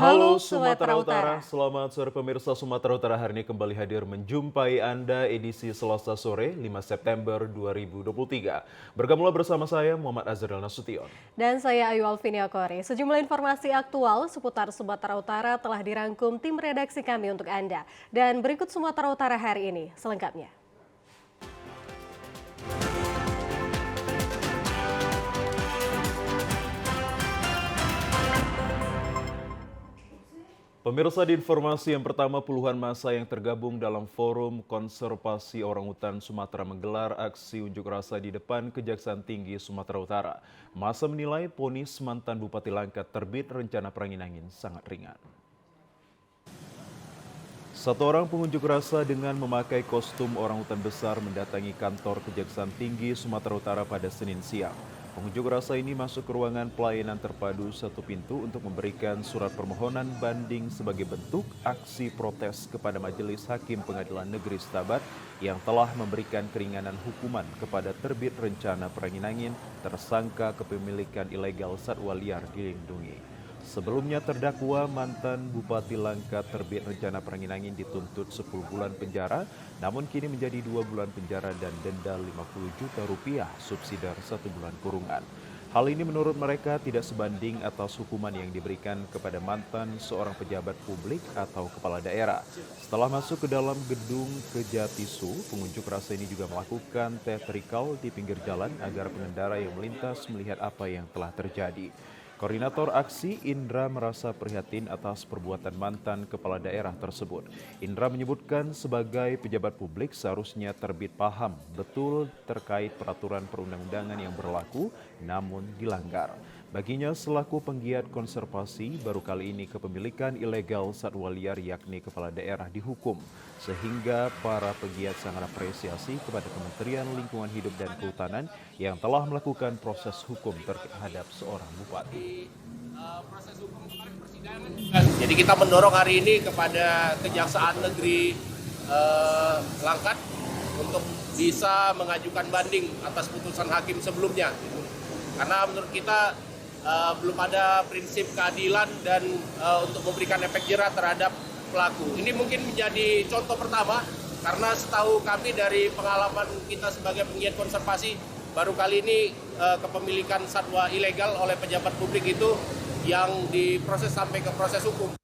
Halo Halo Sumatera Sumatera Utara, Utara. selamat sore pemirsa. Sumatera Utara hari ini kembali hadir menjumpai Anda edisi Selasa sore 5 September 2023. Bergabunglah bersama saya Muhammad Azril Nasution. Dan saya Ayu Alvinia Kori. Sejumlah informasi aktual seputar Sumatera Utara telah dirangkum tim redaksi kami untuk Anda. Dan berikut Sumatera Utara hari ini selengkapnya. Pemirsa, di informasi yang pertama, puluhan massa yang tergabung dalam Forum Konservasi Orangutan Sumatera menggelar aksi unjuk rasa di depan Kejaksaan Tinggi Sumatera Utara. Massa menilai vonis mantan Bupati Langkat terbit rencana perangin angin sangat ringan. Satu orang pengunjuk rasa dengan memakai kostum orangutan besar mendatangi kantor Kejaksaan Tinggi Sumatera Utara pada Senin siang. Pengunjuk rasa ini masuk ke ruangan pelayanan terpadu satu pintu untuk memberikan surat permohonan banding sebagai bentuk aksi protes kepada Majelis Hakim Pengadilan Negeri Stabat yang telah memberikan keringanan hukuman kepada terbit rencana perangin angin tersangka kepemilikan ilegal satwa liar dilindungi. Sebelumnya terdakwa mantan Bupati Langkat terbit rencana perangin angin dituntut 10 bulan penjara, namun kini menjadi 2 bulan penjara dan denda 50 juta rupiah subsidi 1 bulan kurungan. Hal ini menurut mereka tidak sebanding atas hukuman yang diberikan kepada mantan seorang pejabat publik atau kepala daerah. Setelah masuk ke dalam gedung Kejatisu, pengunjuk rasa ini juga melakukan teatrikal di pinggir jalan agar pengendara yang melintas melihat apa yang telah terjadi. Koordinator aksi Indra merasa prihatin atas perbuatan mantan kepala daerah tersebut. Indra menyebutkan sebagai pejabat publik seharusnya terbit paham betul terkait peraturan perundang-undangan yang berlaku namun dilanggar. Baginya selaku penggiat konservasi, baru kali ini kepemilikan ilegal satwa liar yakni kepala daerah dihukum. Sehingga para pegiat sangat apresiasi kepada Kementerian Lingkungan Hidup dan Kehutanan yang telah melakukan proses hukum terhadap seorang bupati. Jadi kita mendorong hari ini kepada Kejaksaan Negeri Langkat untuk bisa mengajukan banding atas putusan hakim sebelumnya. Karena menurut kita belum ada prinsip keadilan dan untuk memberikan efek jerah terhadap pelaku. Ini mungkin menjadi contoh pertama karena setahu kami dari pengalaman kita sebagai penggiat konservasi, baru kali ini kepemilikan satwa ilegal oleh pejabat publik itu yang diproses sampai ke proses hukum.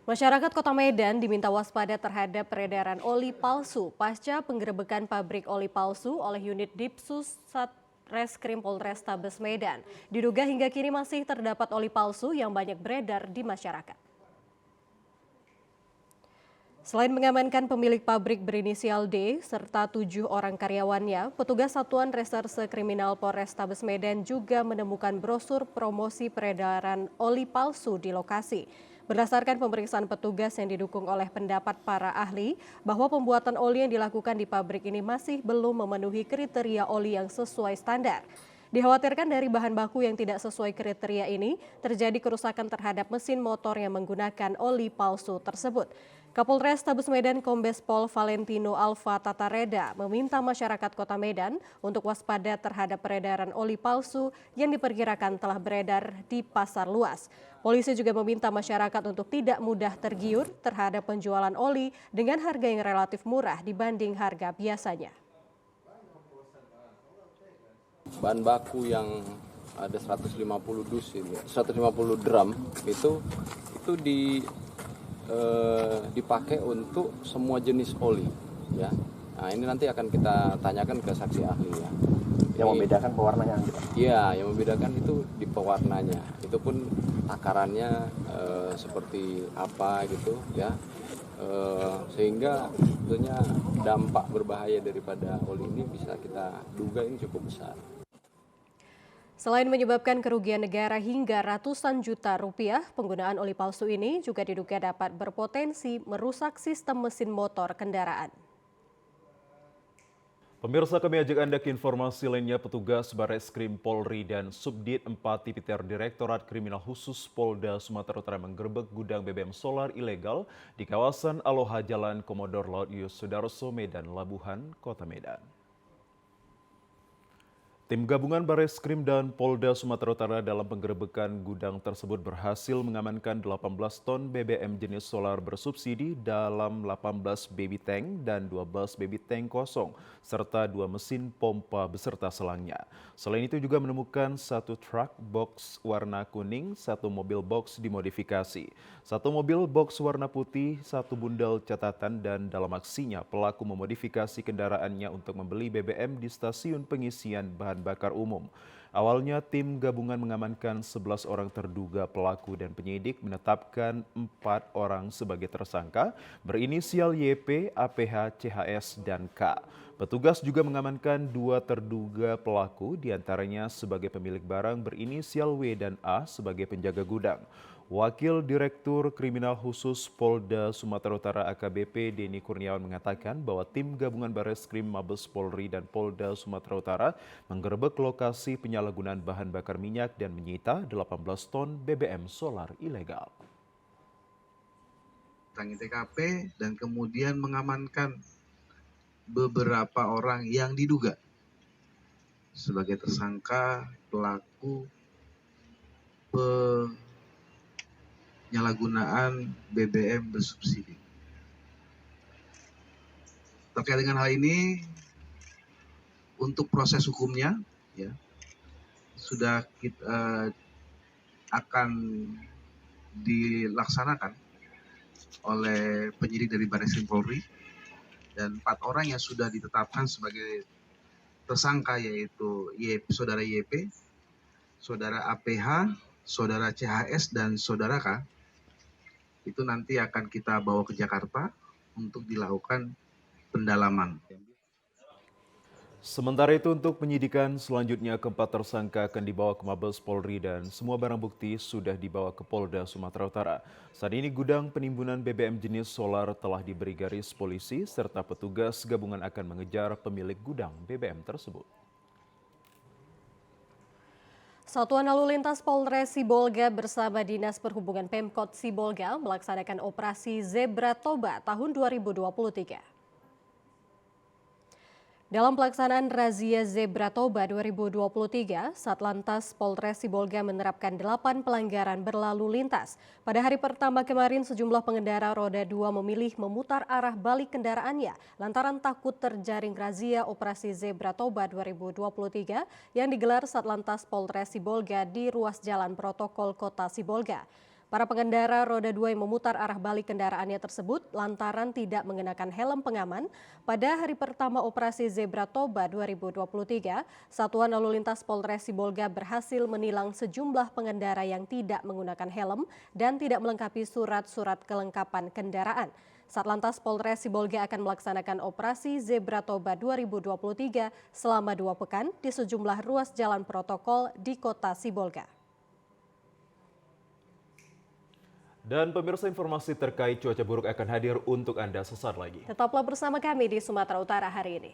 Masyarakat Kota Medan diminta waspada terhadap peredaran oli palsu pasca penggerebekan pabrik oli palsu oleh unit Dipsus Satreskrim Polrestabes Medan. Diduga hingga kini masih terdapat oli palsu yang banyak beredar di masyarakat. Selain mengamankan pemilik pabrik berinisial D serta 7 orang karyawannya, petugas Satuan Reserse Kriminal Polrestabes Medan juga menemukan brosur promosi peredaran oli palsu di lokasi. Berdasarkan pemeriksaan petugas yang didukung oleh pendapat para ahli bahwa pembuatan oli yang dilakukan di pabrik ini masih belum memenuhi kriteria oli yang sesuai standar. Dikhawatirkan dari bahan baku yang tidak sesuai kriteria ini terjadi kerusakan terhadap mesin motor yang menggunakan oli palsu tersebut. Kapolres Tabes Medan Kombes Pol Valentino Alfa Tatareda meminta masyarakat Kota Medan untuk waspada terhadap peredaran oli palsu yang diperkirakan telah beredar di pasar luas. Polisi juga meminta masyarakat untuk tidak mudah tergiur terhadap penjualan oli dengan harga yang relatif murah dibanding harga biasanya. Bahan baku yang ada 150 dus ini, 150 drum itu dipakai untuk semua jenis oli, ya. Nah, ini nanti akan kita tanyakan ke saksi ahli, ya. Yang membedakan pewarnanya? Iya, yang membedakan itu di pewarnanya. Itu pun takarannya seperti apa gitu, ya. Sehingga tentunya dampak berbahaya daripada oli ini bisa kita duga ini cukup besar. Selain menyebabkan kerugian negara hingga ratusan juta rupiah, penggunaan oli palsu ini juga diduga dapat berpotensi merusak sistem mesin motor kendaraan. Pemirsa, kami ajak Anda ke informasi lainnya. Petugas Barreskrim Polri dan Subdit 4 Tipiter Direktorat Kriminal Khusus Polda Sumatera Utara menggerebek gudang BBM solar ilegal di kawasan Aloha Jalan Komodor Laut Yus Sudarso, Medan, Labuhan, Kota Medan. Tim gabungan Bareskrim dan Polda Sumatera Utara dalam penggerebekan gudang tersebut berhasil mengamankan 18 ton BBM jenis solar bersubsidi dalam 18 baby tank dan 12 baby tank kosong, serta 2 mesin pompa beserta selangnya. Selain itu juga menemukan 1 truk box warna kuning, 1 mobil box dimodifikasi, 1 mobil box warna putih, 1 bundel catatan, dan dalam aksinya pelaku memodifikasi kendaraannya untuk membeli BBM di stasiun pengisian bahan bakar umum. Awalnya tim gabungan mengamankan 11 orang terduga pelaku dan penyidik menetapkan 4 orang sebagai tersangka berinisial YP, APH, CHS, dan K. Petugas juga mengamankan 2 terduga pelaku diantaranya sebagai pemilik barang berinisial W dan A sebagai penjaga gudang. Wakil Direktur Kriminal Khusus Polda Sumatera Utara AKBP Denny Kurniawan mengatakan bahwa tim gabungan Bareskrim, Mabes Polri, dan Polda Sumatera Utara menggerebek lokasi penyalahgunaan bahan bakar minyak dan menyita 18 ton BBM solar ilegal. Datangi TKP dan kemudian mengamankan beberapa orang yang diduga sebagai tersangka pelaku penyalahgunaan BBM bersubsidi. Terkait dengan hal ini, untuk proses hukumnya, ya, sudah kita akan dilaksanakan oleh penyidik dari Bareskrim Polri dan 4 orang yang sudah ditetapkan sebagai tersangka, yaitu saudara YP, saudara APH, saudara CHS, dan saudara K. Itu nanti akan kita bawa ke Jakarta untuk dilakukan pendalaman. Sementara itu untuk penyidikan selanjutnya keempat tersangka akan dibawa ke Mabes Polri dan semua barang bukti sudah dibawa ke Polda Sumatera Utara. Saat ini gudang penimbunan BBM jenis solar telah diberi garis polisi serta petugas gabungan akan mengejar pemilik gudang BBM tersebut. Satuan Lalu Lintas Polres Sibolga bersama Dinas Perhubungan Pemkot Sibolga melaksanakan operasi Zebra Toba tahun 2023. Dalam pelaksanaan razia Zebra Toba 2023, Satlantas Polres Sibolga menerapkan 8 pelanggaran berlalu lintas. Pada hari pertama kemarin, sejumlah pengendara roda 2 memilih memutar arah balik kendaraannya lantaran takut terjaring razia operasi Zebra Toba 2023 yang digelar Satlantas Polres Sibolga di ruas jalan protokol Kota Sibolga. Para pengendara roda 2 yang memutar arah balik kendaraannya tersebut lantaran tidak mengenakan helm pengaman. Pada hari pertama operasi Zebra Toba 2023, Satuan Lalu Lintas Polres Sibolga berhasil menilang sejumlah pengendara yang tidak menggunakan helm dan tidak melengkapi surat-surat kelengkapan kendaraan. Satlantas Polres Sibolga akan melaksanakan operasi Zebra Toba 2023 selama 2 pekan di sejumlah ruas jalan protokol di Kota Sibolga. Dan pemirsa, informasi terkait cuaca buruk akan hadir untuk Anda sesaat lagi. Tetaplah bersama kami di Sumatera Utara hari ini.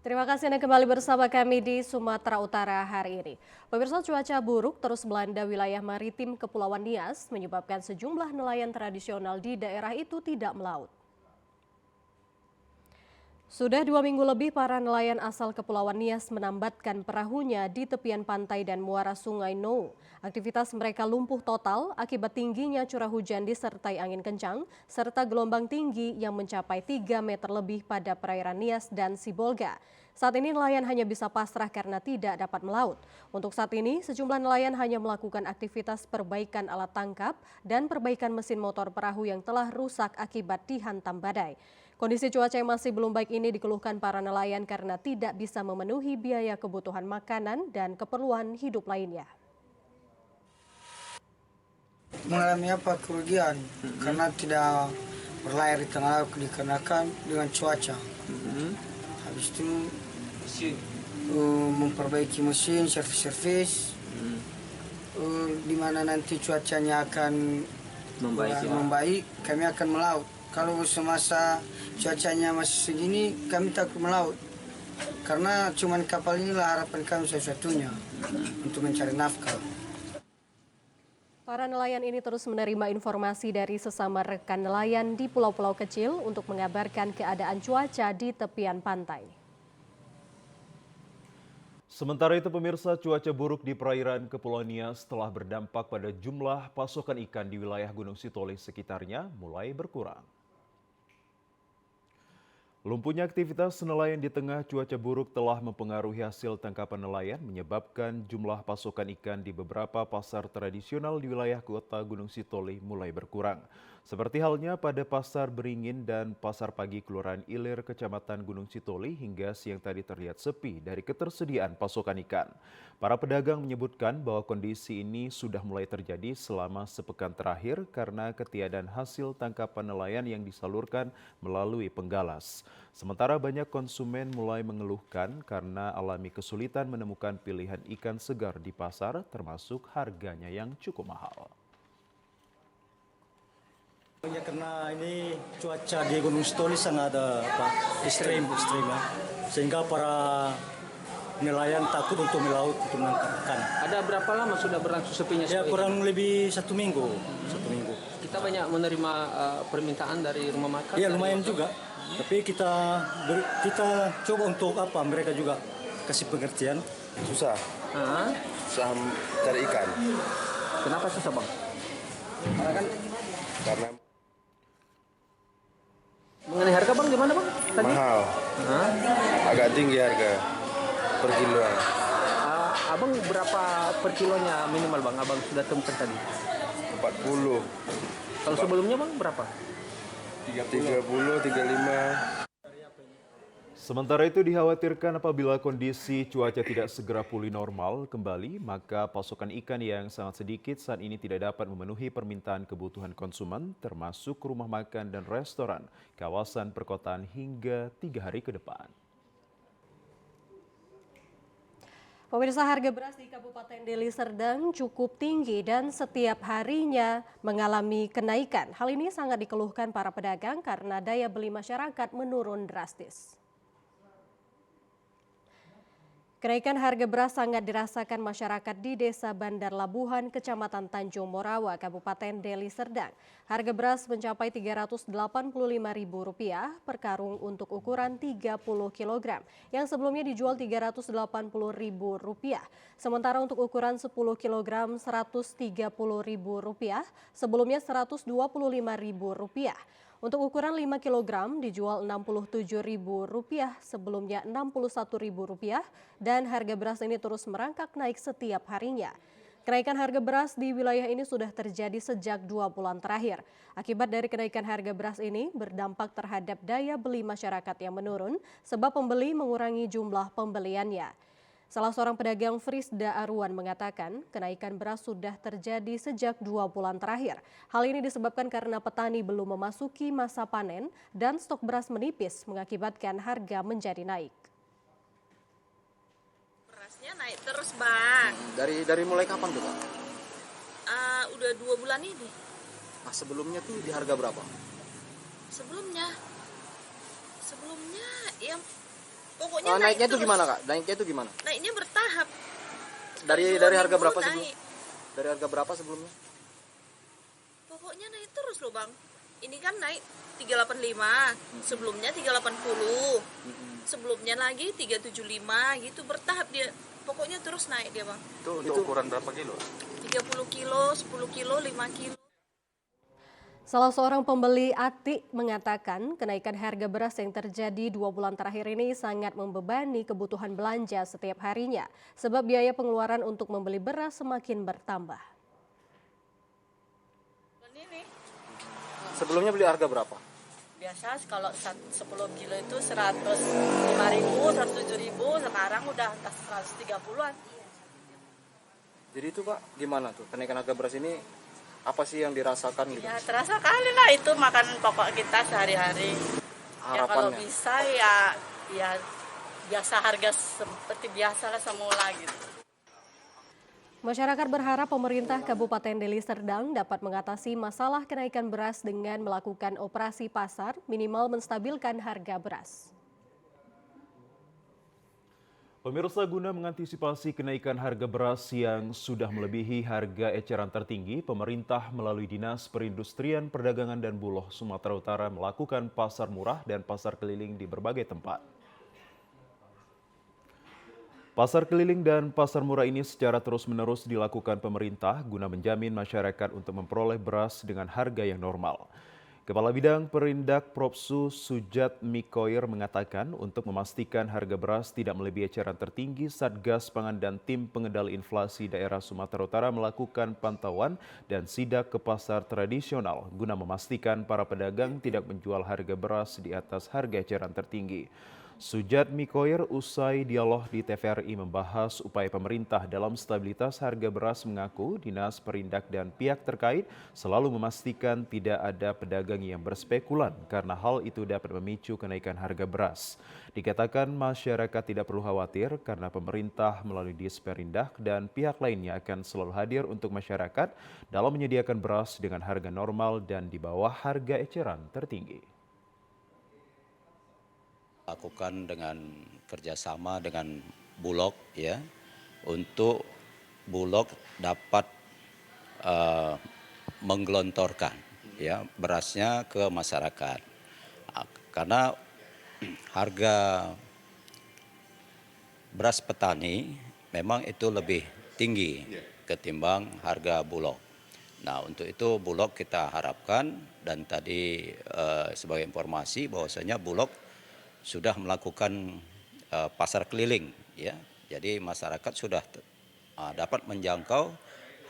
Terima kasih Anda kembali bersama kami di Sumatera Utara hari ini. Pemirsa, cuaca buruk terus melanda wilayah maritim Kepulauan Nias menyebabkan sejumlah nelayan tradisional di daerah itu tidak melaut. Sudah 2 minggu lebih para nelayan asal Kepulauan Nias menambatkan perahunya di tepian pantai dan muara Sungai Nou. Aktivitas mereka lumpuh total akibat tingginya curah hujan disertai angin kencang serta gelombang tinggi yang mencapai 3 meter lebih pada perairan Nias dan Sibolga. Saat ini nelayan hanya bisa pasrah karena tidak dapat melaut. Untuk saat ini, sejumlah nelayan hanya melakukan aktivitas perbaikan alat tangkap dan perbaikan mesin motor perahu yang telah rusak akibat dihantam badai. Kondisi cuaca yang masih belum baik ini dikeluhkan para nelayan karena tidak bisa memenuhi biaya kebutuhan makanan dan keperluan hidup lainnya. Mengalami kerugian karena tidak berlayar di tengah laut dikarenakan dengan cuaca. Habis itu memperbaiki mesin, servis-servis, di mana nanti cuacanya akan membaik, kami akan melaut. Kalau semasa cuacanya masih segini, kami takut melaut. Karena cuma kapal inilah harapan kami satu-satunya untuk mencari nafkah. Para nelayan ini terus menerima informasi dari sesama rekan nelayan di pulau-pulau kecil untuk mengabarkan keadaan cuaca di tepian pantai. Sementara itu pemirsa, cuaca buruk di perairan Kepulauan Nias telah berdampak pada jumlah pasokan ikan di wilayah Gunung Sitoli sekitarnya mulai berkurang. Lumpuhnya aktivitas nelayan di tengah cuaca buruk telah mempengaruhi hasil tangkapan nelayan, menyebabkan jumlah pasokan ikan di beberapa pasar tradisional di wilayah kota Gunung Sitoli mulai berkurang. Seperti halnya pada Pasar Beringin dan Pasar Pagi Kelurahan Ilir, Kecamatan Gunung Sitoli hingga siang tadi terlihat sepi dari ketersediaan pasokan ikan. Para pedagang menyebutkan bahwa kondisi ini sudah mulai terjadi selama sepekan terakhir karena ketiadaan hasil tangkapan nelayan yang disalurkan melalui penggalas. Sementara banyak konsumen mulai mengeluhkan karena alami kesulitan menemukan pilihan ikan segar di pasar, termasuk harganya yang cukup mahal. Ya, karena ini cuaca di Gunung Sitoli sangat ekstrim ya, sehingga para nelayan takut untuk melaut untuk menangkap ikan. Ada berapa lama sudah berlangsung sepinya? Ya kurang lebih 1 minggu. Kita banyak menerima permintaan dari rumah makan. Ya lumayan juga, tapi kita coba untuk mereka juga kasih pengertian. Susah. Susah cari ikan. Kenapa susah, Bang? Karena Mengenai harga, Bang, gimana, Bang? Tadi? mahal. Agak tinggi harga per kiloan. Abang berapa per kilonya minimal, Bang? Abang sudah temukan tadi. 40. Kalau sebelumnya, Bang, berapa? 30, 35. Sementara itu dikhawatirkan apabila kondisi cuaca tidak segera pulih normal kembali, maka pasokan ikan yang sangat sedikit saat ini tidak dapat memenuhi permintaan kebutuhan konsumen, termasuk rumah makan dan restoran, kawasan perkotaan hingga 3 hari ke depan. Pemirsa, harga beras di Kabupaten Deli Serdang cukup tinggi dan setiap harinya mengalami kenaikan. Hal ini sangat dikeluhkan para pedagang karena daya beli masyarakat menurun drastis. Kenaikan harga beras sangat dirasakan masyarakat di Desa Bandar Labuhan, Kecamatan Tanjung Morawa, Kabupaten Deli Serdang. Harga beras mencapai Rp385.000 per karung untuk ukuran 30 kg, yang sebelumnya dijual Rp380.000. Sementara untuk ukuran 10 kg Rp130.000, sebelumnya Rp125.000. Untuk ukuran 5 kg dijual Rp67.000, sebelumnya Rp61.000, dan harga beras ini terus merangkak naik setiap harinya. Kenaikan harga beras di wilayah ini sudah terjadi sejak 2 bulan terakhir. Akibat dari kenaikan harga beras ini berdampak terhadap daya beli masyarakat yang menurun sebab pembeli mengurangi jumlah pembeliannya. Salah seorang pedagang Frisda Arwan mengatakan kenaikan beras sudah terjadi sejak 2 bulan terakhir. Hal ini disebabkan karena petani belum memasuki masa panen dan stok beras menipis mengakibatkan harga menjadi naik. Berasnya naik terus, Bang. Dari mulai kapan tuh, Pak? Udah 2 bulan ini. Nah, sebelumnya tuh di harga berapa? Sebelumnya ya pokoknya naiknya naik itu gimana, Kak? Naiknya itu gimana? Naiknya bertahap. Dari harga berapa sebelum? naik. Dari harga berapa sebelumnya? Pokoknya naik terus loh, Bang. Ini kan naik 385, sebelumnya 380. Sebelumnya lagi 375 gitu, bertahap dia. Pokoknya terus naik dia, Bang. Itu untuk ukuran berapa kilo? 30 kilo, 10 kilo, 5 kilo. Salah seorang pembeli Atik mengatakan kenaikan harga beras yang terjadi 2 bulan terakhir ini sangat membebani kebutuhan belanja setiap harinya, sebab biaya pengeluaran untuk membeli beras semakin bertambah. Ini Sebelumnya beli harga berapa? biasa kalau 10 kilo itu 105.000, 107.000, sekarang udah 130-an. Jadi itu, Pak, gimana tuh kenaikan harga beras ini? Apa sih yang dirasakan gitu? Ya terasa kali lah, itu makan pokok kita sehari-hari. Ya kalau Harapannya? bisa ya biasa, harga seperti biasa lah semula gitu. Masyarakat berharap pemerintah Kabupaten Deli Serdang dapat mengatasi masalah kenaikan beras dengan melakukan operasi pasar minimal menstabilkan harga beras. Pemirsa, guna mengantisipasi kenaikan harga beras yang sudah melebihi harga eceran tertinggi, pemerintah melalui Dinas Perindustrian Perdagangan dan Bulog Sumatera Utara melakukan pasar murah dan pasar keliling di berbagai tempat. Pasar keliling dan pasar murah ini secara terus-menerus dilakukan pemerintah guna menjamin masyarakat untuk memperoleh beras dengan harga yang normal. Kepala Bidang Perindak Propsu Sujat Mikoir mengatakan untuk memastikan harga beras tidak melebihi eceran tertinggi, Satgas Pangan dan Tim Pengendali Inflasi Daerah Sumatera Utara melakukan pantauan dan sidak ke pasar tradisional guna memastikan para pedagang tidak menjual harga beras di atas harga eceran tertinggi. Sujat Mikoir usai dialog di TVRI membahas upaya pemerintah dalam stabilitas harga beras mengaku Dinas Perindak dan pihak terkait selalu memastikan tidak ada pedagang yang berspekulan karena hal itu dapat memicu kenaikan harga beras. Dikatakan masyarakat tidak perlu khawatir karena pemerintah melalui Disperindak dan pihak lainnya akan selalu hadir untuk masyarakat dalam menyediakan beras dengan harga normal dan di bawah harga eceran tertinggi. Lakukan dengan kerjasama dengan Bulog ya untuk Bulog dapat menggelontorkan ya berasnya ke masyarakat karena harga beras petani memang itu lebih tinggi ketimbang harga Bulog. Nah untuk itu Bulog kita harapkan dan tadi sebagai informasi bahwasanya Bulog sudah melakukan pasar keliling ya. Jadi masyarakat sudah dapat menjangkau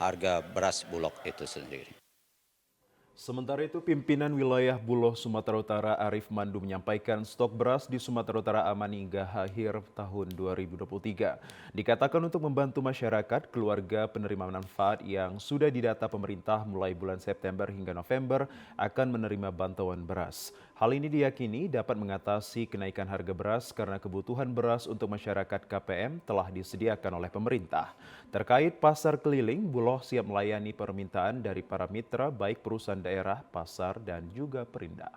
harga beras Bulog itu sendiri. Sementara itu, pimpinan wilayah Bulog Sumatera Utara Arif Mandu menyampaikan stok beras di Sumatera Utara aman hingga akhir tahun 2023. Dikatakan untuk membantu masyarakat, keluarga penerima manfaat yang sudah didata pemerintah mulai bulan September hingga November akan menerima bantuan beras. Hal ini diyakini dapat mengatasi kenaikan harga beras karena kebutuhan beras untuk masyarakat KPM telah disediakan oleh pemerintah. Terkait pasar keliling, Bulog siap melayani permintaan dari para mitra baik perusahaan daerah, pasar, dan juga perindak.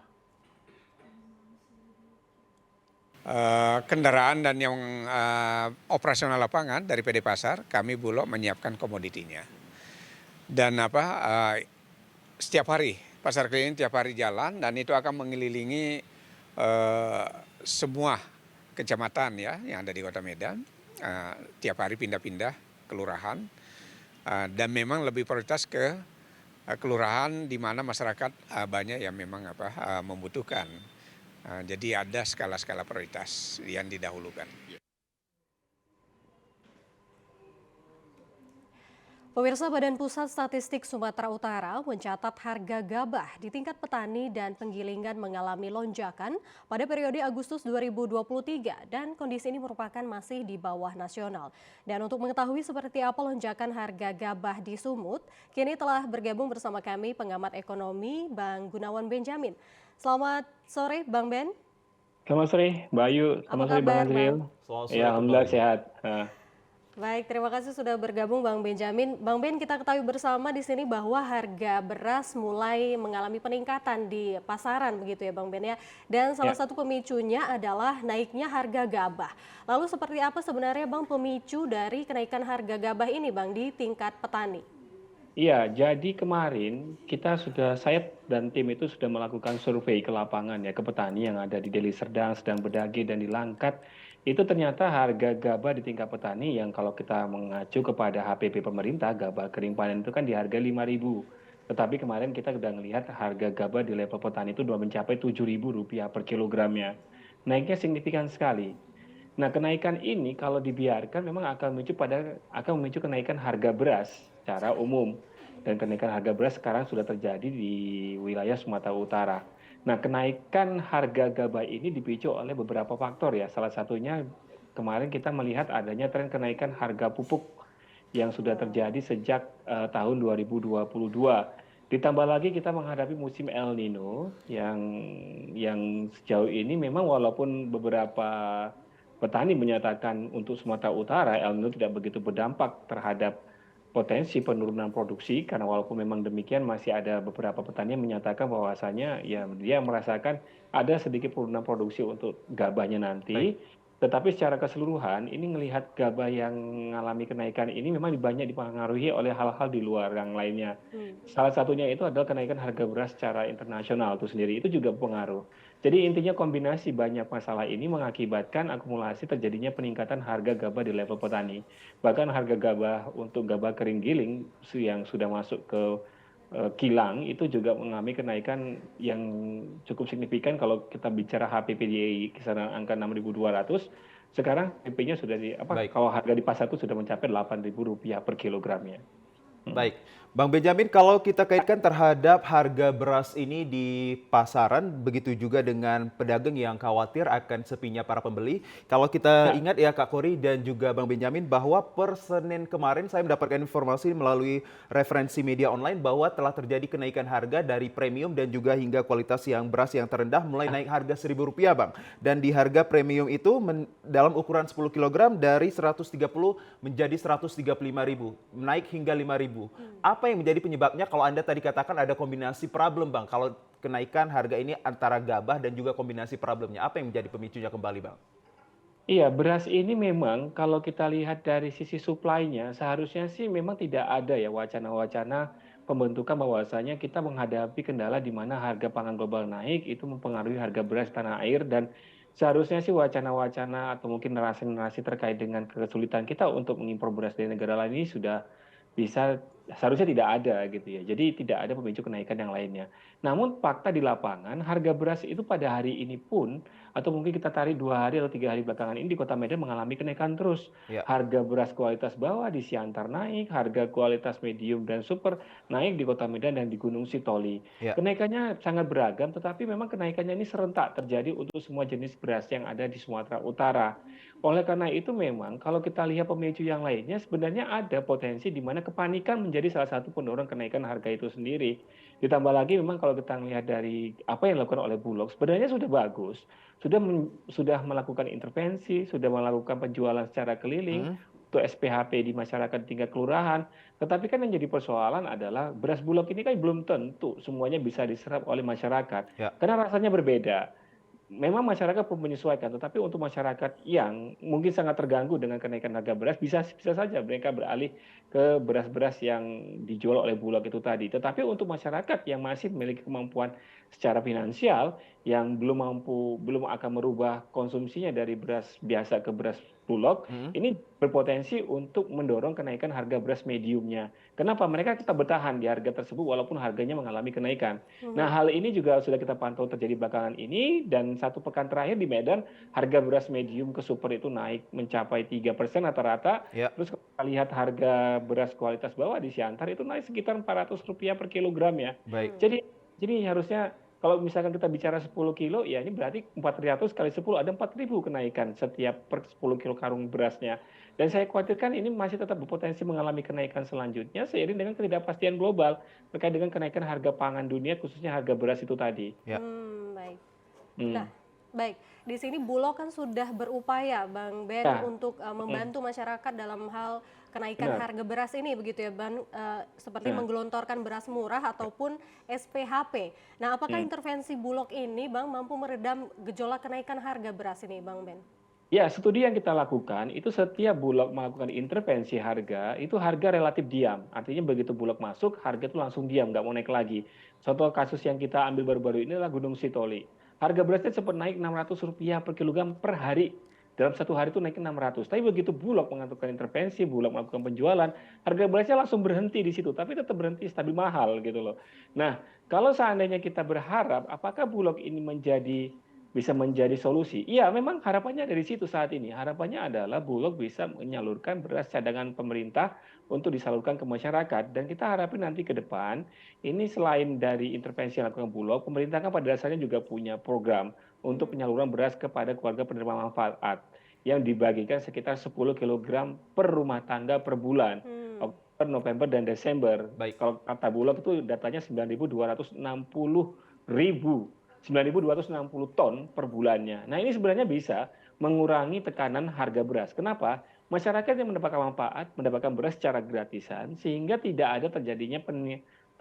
Kendaraan dan yang operasional lapangan dari PD Pasar, kami Bulog menyiapkan komoditinya. Dan setiap hari, pasar keliling tiap hari jalan dan itu akan mengelilingi semua kecamatan ya yang ada di Kota Medan. Tiap hari pindah-pindah kelurahan dan memang lebih prioritas ke kelurahan di mana masyarakat banyak yang memang membutuhkan. Jadi ada skala-skala prioritas yang didahulukan. Pemirsa, Badan Pusat Statistik Sumatera Utara mencatat harga gabah di tingkat petani dan penggilingan mengalami lonjakan pada periode Agustus 2023 dan kondisi ini merupakan masih di bawah nasional. Dan untuk mengetahui seperti apa lonjakan harga gabah di Sumut, kini telah bergabung bersama kami pengamat ekonomi Bang Gunawan Benjamin. Selamat sore Bang Ben. Selamat sore Mbak Ayu, selamat sore Bang Azril. Ya, alhamdulillah sehat. Baik, terima kasih sudah bergabung Bang Benjamin. Bang Ben, kita ketahui bersama di sini bahwa harga beras mulai mengalami peningkatan di pasaran begitu ya Bang Ben ya. Dan salah satu pemicunya adalah naiknya harga gabah. Lalu seperti apa sebenarnya Bang pemicu dari kenaikan harga gabah ini Bang di tingkat petani? Iya, jadi kemarin saya dan tim itu sudah melakukan survei ke lapangan ya, ke petani yang ada di Deli Serdang, Sedang Bedage, dan di Langkat. Itu ternyata harga gabah di tingkat petani yang kalau kita mengacu kepada HPP pemerintah, gabah kering panen itu kan di harga Rp5.000. Tetapi kemarin kita sudah melihat harga gabah di level petani itu sudah mencapai Rp7.000 per kilogramnya. Naiknya signifikan sekali. Nah, kenaikan ini kalau dibiarkan memang akan memicu kenaikan harga beras secara umum. Dan kenaikan harga beras sekarang sudah terjadi di wilayah Sumatera Utara. Nah, kenaikan harga gabah ini dipicu oleh beberapa faktor ya. Salah satunya kemarin kita melihat adanya tren kenaikan harga pupuk yang sudah terjadi sejak tahun 2022. Ditambah lagi kita menghadapi musim El Nino yang sejauh ini memang walaupun beberapa petani menyatakan untuk Sumatera Utara El Nino tidak begitu berdampak terhadap potensi penurunan produksi, karena walaupun memang demikian masih ada beberapa petani yang menyatakan bahwasanya ya dia merasakan ada sedikit penurunan produksi untuk gabahnya nanti. Tetapi secara keseluruhan ini ngelihat gabah yang mengalami kenaikan ini memang banyak dipengaruhi oleh hal-hal di luar yang lainnya. Salah satunya itu adalah kenaikan harga beras secara internasional itu sendiri, itu juga berpengaruh. Jadi intinya kombinasi banyak masalah ini mengakibatkan akumulasi terjadinya peningkatan harga gabah di level petani. Bahkan harga gabah untuk gabah kering giling yang sudah masuk ke kilang itu juga mengalami kenaikan yang cukup signifikan. Kalau kita bicara HPP di kisaran angka 6.200, sekarang HPP-nya sudah kalau harga di pasar itu sudah mencapai Rp8.000 per kilogramnya. Baik, Bang Benjamin, kalau kita kaitkan terhadap harga beras ini di pasaran, begitu juga dengan pedagang yang khawatir akan sepinya para pembeli. Kalau kita ingat ya Kak Kori dan juga Bang Benjamin bahwa per Senin kemarin saya mendapatkan informasi melalui referensi media online bahwa telah terjadi kenaikan harga dari premium dan juga hingga kualitas yang beras yang terendah mulai naik harga Rp1.000 Bang. Dan di harga premium itu dalam ukuran 10 kg dari 130 menjadi 135.000, naik hingga 5.000. Apa yang menjadi penyebabnya kalau Anda tadi katakan ada kombinasi problem Bang, kalau kenaikan harga ini antara gabah dan juga kombinasi problemnya, apa yang menjadi pemicunya kembali Bang? Iya, beras ini memang kalau kita lihat dari sisi supply-nya seharusnya sih memang tidak ada ya wacana-wacana pembentukan bahwasanya kita menghadapi kendala di mana harga pangan global naik itu mempengaruhi harga beras tanah air, dan seharusnya sih wacana-wacana atau mungkin narasi-narasi terkait dengan kesulitan kita untuk mengimpor beras dari negara lain ini sudah seharusnya tidak ada gitu ya. Jadi tidak ada pemicu kenaikan yang lainnya. Namun fakta di lapangan harga beras itu pada hari ini pun, atau mungkin kita tarik 2 hari atau 3 hari belakangan ini di Kota Medan mengalami kenaikan terus. Harga beras kualitas bawah di Siantar naik, harga kualitas medium dan super naik di Kota Medan dan di Gunung Sitoli. Kenaikannya sangat beragam, tetapi memang kenaikannya ini serentak terjadi untuk semua jenis beras yang ada di Sumatera Utara. Oleh karena itu memang kalau kita lihat pemicu yang lainnya sebenarnya ada potensi di mana kepanikan menjadi salah satu pendorong kenaikan harga itu sendiri. Ditambah lagi memang kalau kita melihat dari apa yang dilakukan oleh Bulog sebenarnya sudah bagus, sudah melakukan intervensi, sudah melakukan penjualan secara keliling untuk SPHP di masyarakat tingkat kelurahan. Tetapi kan yang jadi persoalan adalah beras Bulog ini kan belum tentu semuanya bisa diserap oleh masyarakat karena rasanya berbeda. Memang masyarakat perlu menyesuaikan, tetapi untuk masyarakat yang mungkin sangat terganggu dengan kenaikan harga beras, bisa saja mereka beralih ke beras-beras yang dijual oleh Bulog itu tadi. Tetapi untuk masyarakat yang masih memiliki kemampuan secara finansial, yang belum akan merubah konsumsinya dari beras biasa ke beras Bulog, ini berpotensi untuk mendorong kenaikan harga beras mediumnya. Kenapa? Mereka tetap bertahan di harga tersebut walaupun harganya mengalami kenaikan. Nah, hal ini juga sudah kita pantau terjadi belakangan ini, dan 1 pekan terakhir di Medan harga beras medium ke super itu naik mencapai 3% rata-rata. Terus kita lihat harga beras kualitas bawah di Siantar itu naik sekitar Rp400 per kilogram ya. Jadi harusnya kalau misalkan kita bicara 10 kilo, ya ini berarti 400 kali 10 ada 4.000 kenaikan setiap per 10 kilo karung berasnya. Dan saya khawatirkan ini masih tetap berpotensi mengalami kenaikan selanjutnya seiring dengan ketidakpastian global terkait dengan kenaikan harga pangan dunia, khususnya harga beras itu tadi. Baik. Nah, baik. Di sini Bulog kan sudah berupaya, Bang Ben, untuk membantu masyarakat dalam hal kenaikan harga beras ini, begitu ya, Bang, seperti menggelontorkan beras murah ataupun SPHP. Nah, apakah intervensi Bulog ini, Bang, mampu meredam gejolak kenaikan harga beras ini, Bang Ben? Ya, studi yang kita lakukan itu setiap Bulog melakukan intervensi harga, itu harga relatif diam. Artinya begitu Bulog masuk, harga itu langsung diam, nggak mau naik lagi. Contoh kasus yang kita ambil baru-baru ini adalah Gunung Sitoli. Harga berasnya sempat naik Rp600 per kilogram per hari. Dalam 1 hari itu naik 600. Tapi begitu Bulog mengaturkan intervensi, Bulog melakukan penjualan, harga berasnya langsung berhenti di situ. Tapi tetap berhenti stabil mahal gitu loh. Nah, kalau seandainya kita berharap apakah Bulog ini bisa menjadi solusi? Iya, memang harapannya dari situ saat ini. Harapannya adalah Bulog bisa menyalurkan beras cadangan pemerintah untuk disalurkan ke masyarakat. Dan kita harapin nanti ke depan, ini selain dari intervensi yang dilakukan Bulog, pemerintah kan pada dasarnya juga punya program untuk penyaluran beras kepada keluarga penerima manfaat yang dibagikan sekitar 10 kg per rumah tangga per bulan. Oktober, November, dan Desember. Kalau kata Bulog itu datanya 9.260 ton per bulannya. Nah, ini sebenarnya bisa mengurangi tekanan harga beras. Kenapa? Masyarakat yang mendapatkan manfaat, mendapatkan beras secara gratisan, sehingga tidak ada terjadinya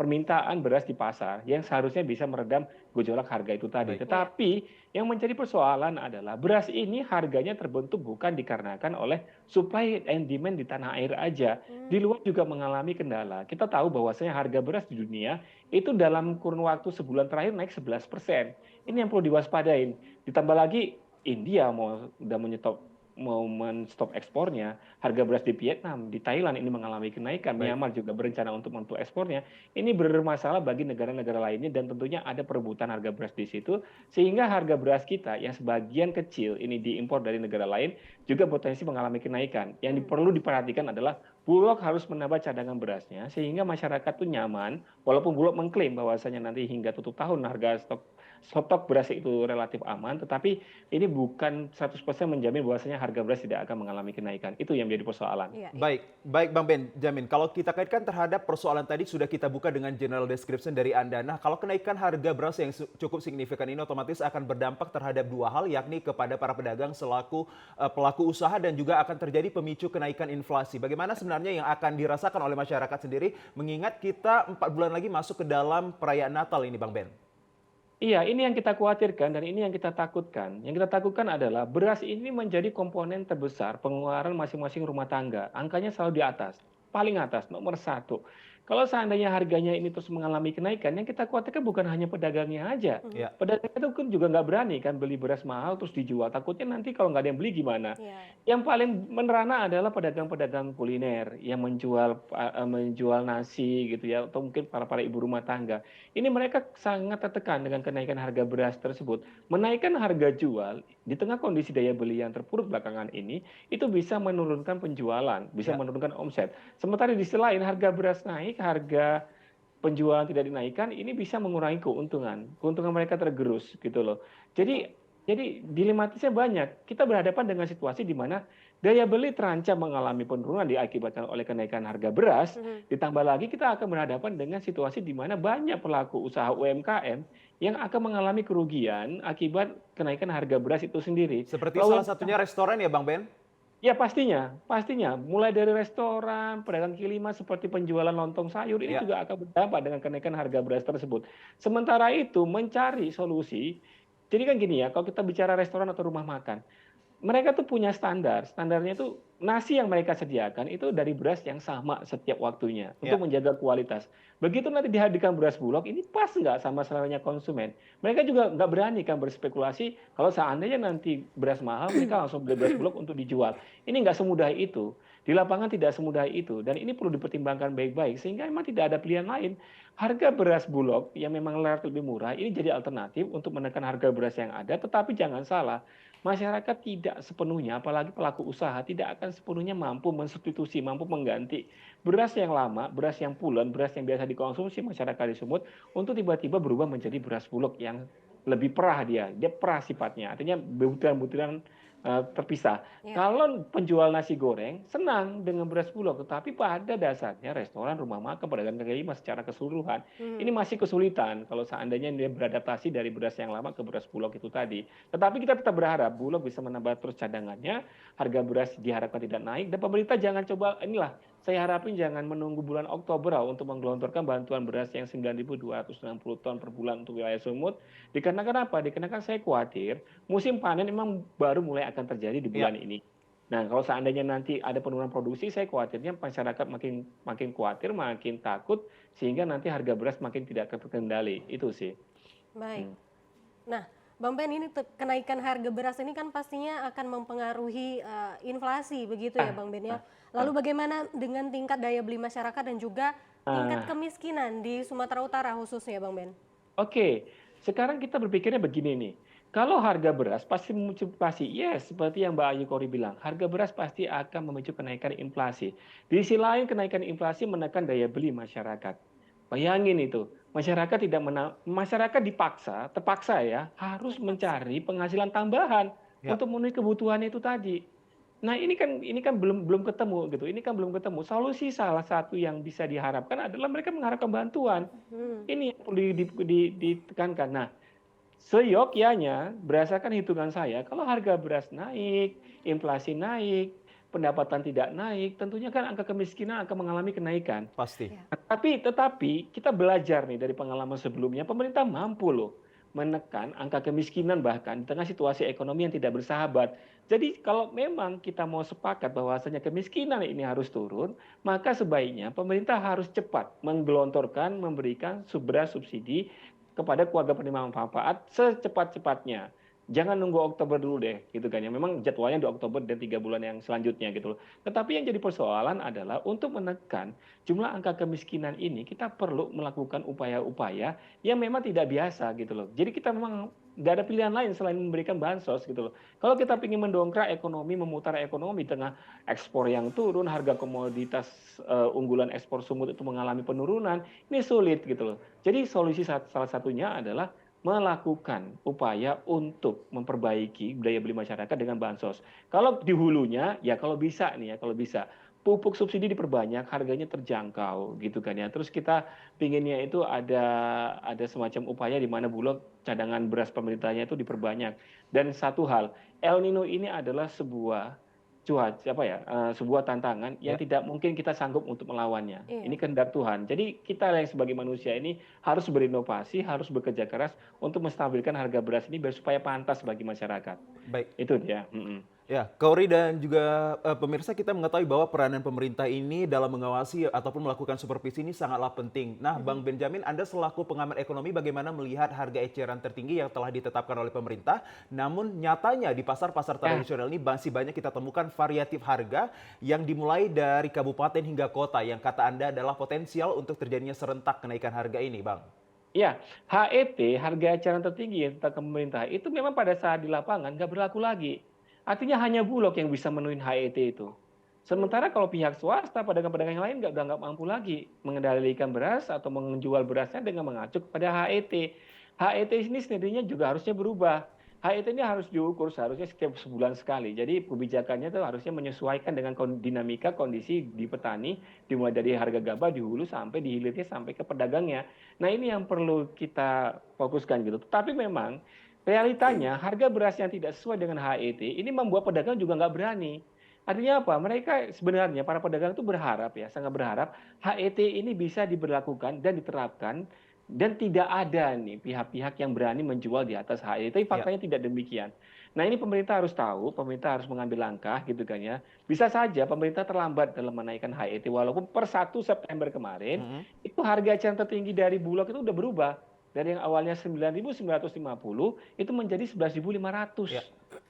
permintaan beras di pasar yang seharusnya bisa meredam gejolak harga itu tadi. Tetapi yang menjadi persoalan adalah beras ini harganya terbentuk bukan dikarenakan oleh supply and demand di tanah air aja. Di luar juga mengalami kendala. Kita tahu bahwasanya harga beras di dunia itu dalam kurun waktu sebulan terakhir naik 11%. Ini yang perlu diwaspadain. Ditambah lagi India udah mau men-stop ekspornya, harga beras di Vietnam, di Thailand ini mengalami kenaikan, Myanmar juga berencana untuk menutup ekspornya. Ini bermasalah bagi negara-negara lainnya dan tentunya ada perebutan harga beras di situ, sehingga harga beras kita yang sebagian kecil ini diimpor dari negara lain juga potensi mengalami kenaikan. Yang perlu diperhatikan adalah Bulog harus menambah cadangan berasnya sehingga masyarakat tuh nyaman, walaupun Bulog mengklaim bahwasanya nanti hingga tutup tahun harga stok beras itu relatif aman, tetapi ini bukan 100% menjamin bahwasanya harga beras tidak akan mengalami kenaikan. Itu yang menjadi persoalan. Baik Bang Benjamin, kalau kita kaitkan terhadap persoalan tadi sudah kita buka dengan general description dari Anda. Nah, kalau kenaikan harga beras yang cukup signifikan ini otomatis akan berdampak terhadap dua hal, yakni kepada para pedagang selaku pelaku usaha dan juga akan terjadi pemicu kenaikan inflasi. Bagaimana sebenarnya yang akan dirasakan oleh masyarakat sendiri, mengingat kita 4 bulan lagi masuk ke dalam perayaan Natal ini Bang Ben? Iya, ini yang kita khawatirkan dan ini yang kita takutkan. Yang kita takutkan adalah beras ini menjadi komponen terbesar pengeluaran masing-masing rumah tangga. Angkanya selalu di atas, paling atas, nomor 1. Kalau seandainya harganya ini terus mengalami kenaikan, yang kita khawatirkan bukan hanya pedagangnya aja. Pedagang itu kan juga nggak berani kan beli beras mahal terus dijual. Takutnya nanti kalau nggak ada yang beli gimana? Yang paling menerana adalah pedagang-pedagang kuliner yang menjual nasi gitu ya, atau mungkin para ibu rumah tangga. Ini mereka sangat tertekan dengan kenaikan harga beras tersebut. Menaikkan harga jual di tengah kondisi daya beli yang terpuruk belakangan ini, itu bisa menurunkan penjualan, bisa menurunkan omset. Sementara di sisi lain harga beras naik, harga penjualan tidak dinaikkan, ini bisa mengurangi keuntungan. Keuntungan mereka tergerus gitu loh. Jadi dilematisnya banyak. Kita berhadapan dengan situasi di mana daya beli terancam mengalami penurunan diakibatkan oleh kenaikan harga beras. Ditambah lagi kita akan berhadapan dengan situasi di mana banyak pelaku usaha UMKM yang akan mengalami kerugian akibat kenaikan harga beras itu sendiri. Seperti salah satunya restoran ya Bang Ben? Ya pastinya. Mulai dari restoran, pedagang kaki lima seperti penjualan lontong sayur ini juga akan berdampak dengan kenaikan harga beras tersebut. Sementara itu mencari solusi, jadi kan gini ya, kalau kita bicara restoran atau rumah makan, mereka tuh punya standarnya itu nasi yang mereka sediakan itu dari beras yang sama setiap waktunya untuk menjaga kualitas. Begitu nanti dihadirkan beras Bulog, ini pas nggak sama seleranya konsumen? Mereka juga nggak berani kan berspekulasi kalau seandainya nanti beras mahal, mereka langsung beli beras Bulog untuk dijual. Ini nggak semudah itu. Di lapangan tidak semudah itu. Dan ini perlu dipertimbangkan baik-baik sehingga memang tidak ada pilihan lain. Harga beras Bulog yang memang relatif lebih murah, ini jadi alternatif untuk menekan harga beras yang ada. Tetapi jangan salah, masyarakat tidak sepenuhnya, apalagi pelaku usaha, tidak akan sepenuhnya mampu mensubstitusi, mampu mengganti beras yang lama, beras yang pulen, beras yang biasa dikonsumsi masyarakat di Sumut, untuk tiba-tiba berubah menjadi beras Bulog yang lebih perah dia perah sifatnya, artinya butiran-butiran terpisah. Kalau penjual nasi goreng senang dengan beras Bulog, tetapi pada dasarnya restoran, rumah makan, pedagang kaki lima secara keseluruhan ini masih kesulitan kalau seandainya dia beradaptasi dari beras yang lama ke beras Bulog itu tadi. Tetapi kita tetap berharap Bulog bisa menambah terus cadangannya, harga beras diharapkan tidak naik, dan pemerintah jangan coba saya harapin jangan menunggu bulan Oktober untuk menggelontorkan bantuan beras yang 9.260 ton per bulan untuk wilayah Sumut. Dikarenakan apa? Dikarenakan saya khawatir musim panen memang baru mulai akan terjadi di bulan ini. Nah, kalau seandainya nanti ada penurunan produksi, saya khawatirnya masyarakat makin khawatir, makin takut, sehingga nanti harga beras makin tidak terkendali. Itu sih. Baik. Nah, Bang Ben, ini kenaikan harga beras ini kan pastinya akan mempengaruhi inflasi, begitu ya Bang Ben ya. Lalu bagaimana dengan tingkat daya beli masyarakat dan juga tingkat kemiskinan di Sumatera Utara khususnya Bang Ben? Oke, sekarang kita berpikirnya begini nih. Kalau harga beras pasti seperti yang Mbak Ayu Kori bilang, harga beras pasti akan memicu kenaikan inflasi. Di sisi lain kenaikan inflasi menekan daya beli masyarakat. Bayangin itu, masyarakat terpaksa ya harus mencari penghasilan tambahan untuk memenuhi kebutuhannya itu tadi. Nah, ini kan belum ketemu gitu. Ini kan belum ketemu. Solusi salah satu yang bisa diharapkan adalah mereka mengharapkan bantuan. Ini yang perlu ditekankan. Nah, seyogyanya berdasarkan hitungan saya, kalau harga beras naik, inflasi naik, pendapatan tidak naik, tentunya kan angka kemiskinan akan mengalami kenaikan. Pasti. Tetapi kita belajar nih dari pengalaman sebelumnya, pemerintah mampu loh menekan angka kemiskinan bahkan di tengah situasi ekonomi yang tidak bersahabat. Jadi kalau memang kita mau sepakat bahwasanya kemiskinan ini harus turun, maka sebaiknya pemerintah harus cepat menggelontorkan, memberikan beras subsidi kepada keluarga penerima manfaat secepat-cepatnya. Jangan nunggu Oktober dulu deh, gitu kan ya. Memang jadwalnya di Oktober dan 3 bulan yang selanjutnya gitu loh. Tetapi yang jadi persoalan adalah untuk menekan jumlah angka kemiskinan ini, kita perlu melakukan upaya-upaya yang memang tidak biasa gitu loh. Jadi kita memang nggak ada pilihan lain selain memberikan bansos gitu loh. Kalau kita ingin mendongkrak ekonomi, memutar ekonomi di tengah ekspor yang turun, harga komoditas unggulan ekspor sumut itu mengalami penurunan, ini sulit gitu loh. Jadi solusi salah satunya adalah melakukan upaya untuk memperbaiki daya beli masyarakat dengan bansos. Kalau di hulunya, ya kalau bisa nih ya, kalau bisa pupuk subsidi diperbanyak, harganya terjangkau gitu kan ya. Terus kita pinginnya itu ada semacam upaya di mana Bulog cadangan beras pemerintahnya itu diperbanyak. Dan satu hal, El Nino ini adalah sebuah sebuah tantangan yang tidak mungkin kita sanggup untuk melawannya. Ini kehendak Tuhan. Jadi kita yang sebagai manusia ini harus berinovasi, harus bekerja keras untuk menstabilkan harga beras ini biar supaya pantas bagi masyarakat. Baik. Itu dia. Ya, Kauri dan juga pemirsa, kita mengetahui bahwa peranan pemerintah ini dalam mengawasi ataupun melakukan supervisi ini sangatlah penting. Nah, Bang Benjamin, Anda selaku pengamat ekonomi bagaimana melihat harga eceran tertinggi yang telah ditetapkan oleh pemerintah, namun nyatanya di pasar-pasar tradisional ini masih banyak kita temukan variatif harga yang dimulai dari kabupaten hingga kota yang kata Anda adalah potensial untuk terjadinya serentak kenaikan harga ini, Bang. Ya, HET, harga eceran tertinggi yang ditetapkan pemerintah, itu memang pada saat di lapangan nggak berlaku lagi. Artinya hanya Bulog yang bisa menuhin HET itu. Sementara kalau pihak swasta, pedagang-pedagang yang lain udah nggak mampu lagi mengendalikan beras atau menjual berasnya dengan mengacu kepada HET. HET ini sendirinya juga harusnya berubah. HET ini harus diukur seharusnya setiap sebulan sekali. Jadi kebijakannya itu harusnya menyesuaikan dengan dinamika kondisi di petani, dimulai dari harga gabah di hulu sampai di hilirnya sampai ke pedagangnya. Nah ini yang perlu kita fokuskan gitu. Tapi memang realitanya harga beras yang tidak sesuai dengan HET ini membuat pedagang juga nggak berani. Artinya apa? Mereka sebenarnya para pedagang itu berharap ya, sangat berharap HET ini bisa diberlakukan dan diterapkan dan tidak ada nih pihak-pihak yang berani menjual di atas HET. Tapi faktanya tidak demikian. Nah ini pemerintah harus tahu, pemerintah harus mengambil langkah gitu kan ya. Bisa saja pemerintah terlambat dalam menaikkan HET walaupun per 1 September kemarin itu harga eceran tertinggi dari Bulog itu udah berubah. Dari yang awalnya 9.950 itu menjadi 11.500.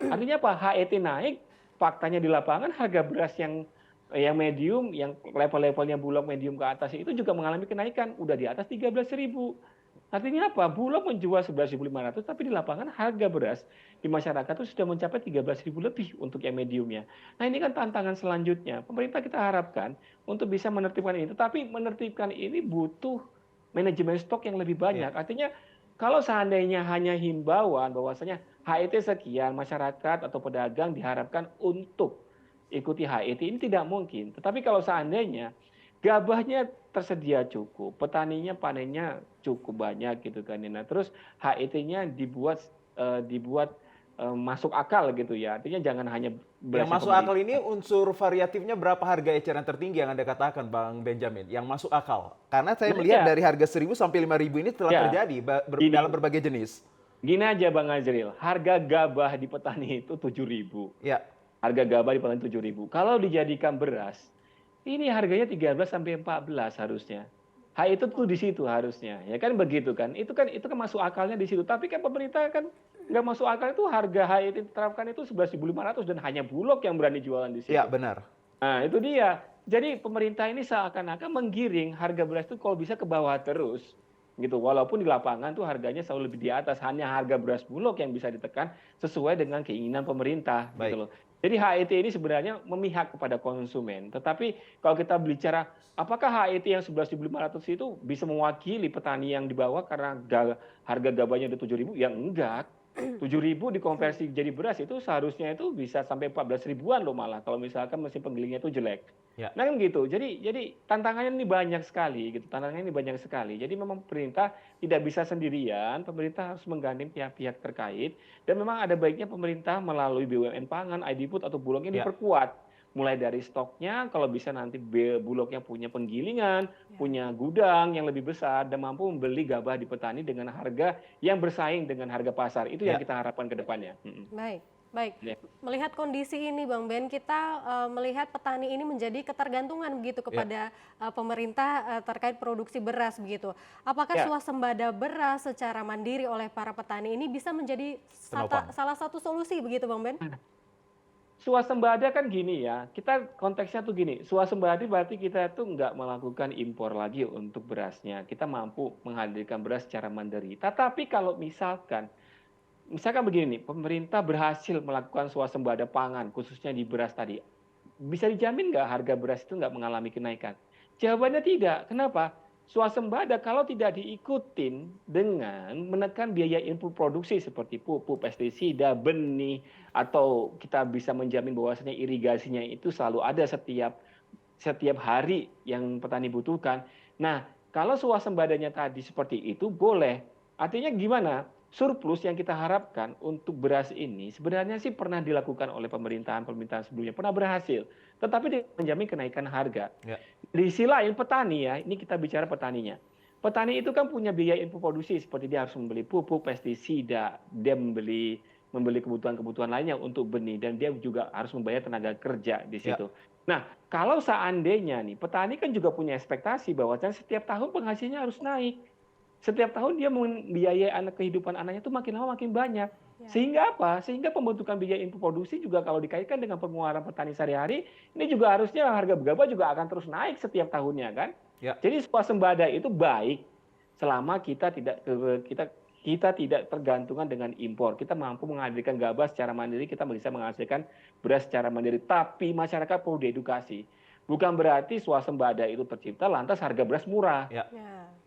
Artinya apa? HET naik, faktanya di lapangan harga beras yang medium, yang level-levelnya Bulog medium ke atas itu juga mengalami kenaikan, udah di atas 13.000. Artinya apa? Bulog menjual 11.500 tapi di lapangan harga beras di masyarakat itu sudah mencapai 13.000 lebih untuk yang mediumnya. Nah ini kan tantangan selanjutnya. Pemerintah kita harapkan untuk bisa menertibkan ini. Tetapi menertibkan ini butuh manajemen stok yang lebih banyak. Artinya kalau seandainya hanya himbauan bahwasanya HET sekian, masyarakat atau pedagang diharapkan untuk ikuti HET ini tidak mungkin. Tetapi kalau seandainya gabahnya tersedia cukup, petaninya panennya cukup banyak gitu kan. Nah, terus HET-nya dibuat masuk akal gitu ya. Artinya jangan hanya yang masuk akal ini unsur variatifnya berapa harga eceran tertinggi yang Anda katakan Bang Benjamin yang masuk akal? Karena saya melihat dari harga 1.000 sampai 5.000 ini telah terjadi dalam berbagai jenis. Gini aja Bang Azril, harga gabah di petani itu 7.000. Ya. Harga gabah di petani 7.000. Kalau dijadikan beras, ini harganya 13 sampai 14 harusnya. HET itu di situ harusnya. Ya kan begitu kan? Itu kan masuk akalnya di situ. Tapi kan pemerintah kan nggak masuk akal itu harga HET diterapkan itu 11.500 dan hanya Bulog yang berani jualan di situ. Iya, benar. Nah, itu dia. Jadi pemerintah ini seakan-akan menggiring harga beras itu kalau bisa ke bawah terus. Gitu. Walaupun di lapangan tuh harganya selalu lebih di atas, hanya harga beras Bulog yang bisa ditekan sesuai dengan keinginan pemerintah gitu loh. Jadi HET ini sebenarnya memihak kepada konsumen. Tetapi kalau kita bicara apakah HET yang 11.500 itu bisa mewakili petani yang di bawah karena harga gabahnya udah 7.000? Ya enggak. 7.000 dikonversi jadi beras itu seharusnya itu bisa sampai 14 ribuan loh malah kalau misalkan mesin penggilingnya itu jelek. Ya. Nah kan gitu. Jadi tantangannya ini banyak sekali gitu. Tantangannya ini banyak sekali. Jadi memang pemerintah tidak bisa sendirian, pemerintah harus menggandeng pihak-pihak terkait dan memang ada baiknya pemerintah melalui BUMN pangan, ID Food atau Bulognya diperkuat mulai dari stoknya, kalau bisa nanti Bulognya punya penggilingan, punya gudang yang lebih besar dan mampu membeli gabah di petani dengan harga yang bersaing dengan harga pasar. Itu yang kita harapkan ke depannya. Baik. Melihat kondisi ini Bang Ben, kita melihat petani ini menjadi ketergantungan begitu kepada pemerintah terkait produksi beras begitu. Apakah swasembada beras secara mandiri oleh para petani ini bisa menjadi salah satu solusi begitu Bang Ben? Swasembada kan gini ya, kita konteksnya tuh gini, swasembada berarti kita tuh nggak melakukan impor lagi untuk berasnya. Kita mampu menghadirkan beras secara mandiri. Tetapi kalau misalkan begini nih, pemerintah berhasil melakukan swasembada pangan, khususnya di beras tadi. Bisa dijamin nggak harga beras itu nggak mengalami kenaikan? Jawabannya tidak. Kenapa? Swasembada kalau tidak diikutin dengan menekan biaya input produksi seperti pupuk, pestisida, benih, atau kita bisa menjamin bahwasanya irigasinya itu selalu ada setiap hari yang petani butuhkan. Nah, kalau swasembadanya tadi seperti itu boleh. Artinya gimana? Surplus yang kita harapkan untuk beras ini sebenarnya sih pernah dilakukan oleh pemerintahan sebelumnya, pernah berhasil. Tetapi dia menjamin kenaikan harga. Di sisi lain petani ya, ini kita bicara petaninya. Petani itu kan punya biaya input produksi seperti dia harus membeli pupuk, pestisida, dia membeli kebutuhan-kebutuhan lainnya untuk benih dan dia juga harus membayar tenaga kerja di situ. Nah, kalau seandainya nih petani kan juga punya ekspektasi bahwa setiap tahun penghasilannya harus naik. Setiap tahun dia membiayai kehidupan anaknya itu makin lama makin banyak. Sehingga apa? Sehingga pembentukan biaya input produksi juga kalau dikaitkan dengan pengeluaran petani sehari-hari, ini juga harusnya harga gabah juga akan terus naik setiap tahunnya kan. Jadi swasembada itu baik selama kita tidak tergantungan dengan impor. Kita mampu menghadirkan gabah secara mandiri, kita bisa menghasilkan beras secara mandiri. Tapi masyarakat perlu diedukasi. Bukan berarti swasembada itu tercipta lantas harga beras murah.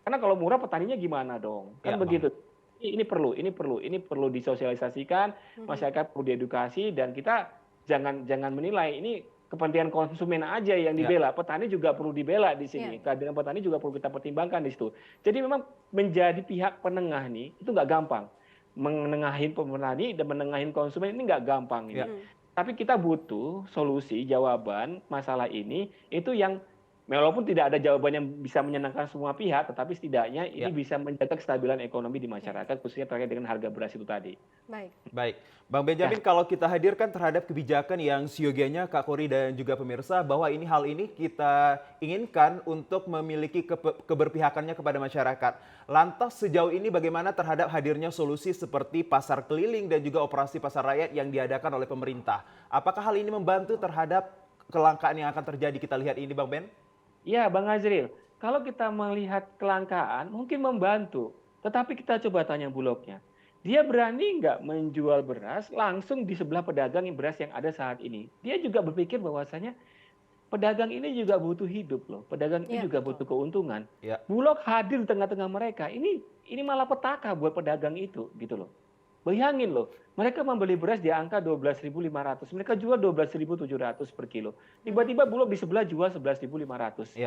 Karena kalau murah petaninya gimana dong? Kan begitu. Ini perlu disosialisasikan, masyarakat perlu diedukasi dan kita jangan menilai ini kepentingan konsumen aja yang dibela. Petani juga perlu dibela di sini. Kehadiran petani juga perlu kita pertimbangkan di situ. Jadi memang menjadi pihak penengah nih itu nggak gampang. Menengahin petani dan menengahin konsumen ini nggak gampang ini. Tapi kita butuh solusi, jawaban masalah ini itu yang walaupun tidak ada jawaban yang bisa menyenangkan semua pihak, tetapi setidaknya ini bisa menjaga kestabilan ekonomi di masyarakat, khususnya terkait dengan harga beras itu tadi. Baik. Bang Benjamin, kalau kita hadirkan terhadap kebijakan yang siogianya Kak Kori dan juga pemirsa, bahwa hal ini kita inginkan untuk memiliki keberpihakannya kepada masyarakat. Lantas sejauh ini bagaimana terhadap hadirnya solusi seperti pasar keliling dan juga operasi pasar rakyat yang diadakan oleh pemerintah? Apakah hal ini membantu terhadap kelangkaan yang akan terjadi kita lihat ini, Bang Ben? Ya, Bang Azril, kalau kita melihat kelangkaan mungkin membantu, tetapi kita coba tanya Bulognya. Dia berani nggak menjual beras langsung di sebelah pedagang yang beras yang ada saat ini? Dia juga berpikir bahwasanya pedagang ini juga butuh hidup loh, pedagang ini juga butuh keuntungan. Bulog hadir di tengah-tengah mereka, ini malah petaka buat pedagang itu, gitu loh. Bayangin loh, mereka membeli beras di angka 12.500, mereka jual 12.700 per kilo. Tiba-tiba Bulog di sebelah jual 11.500.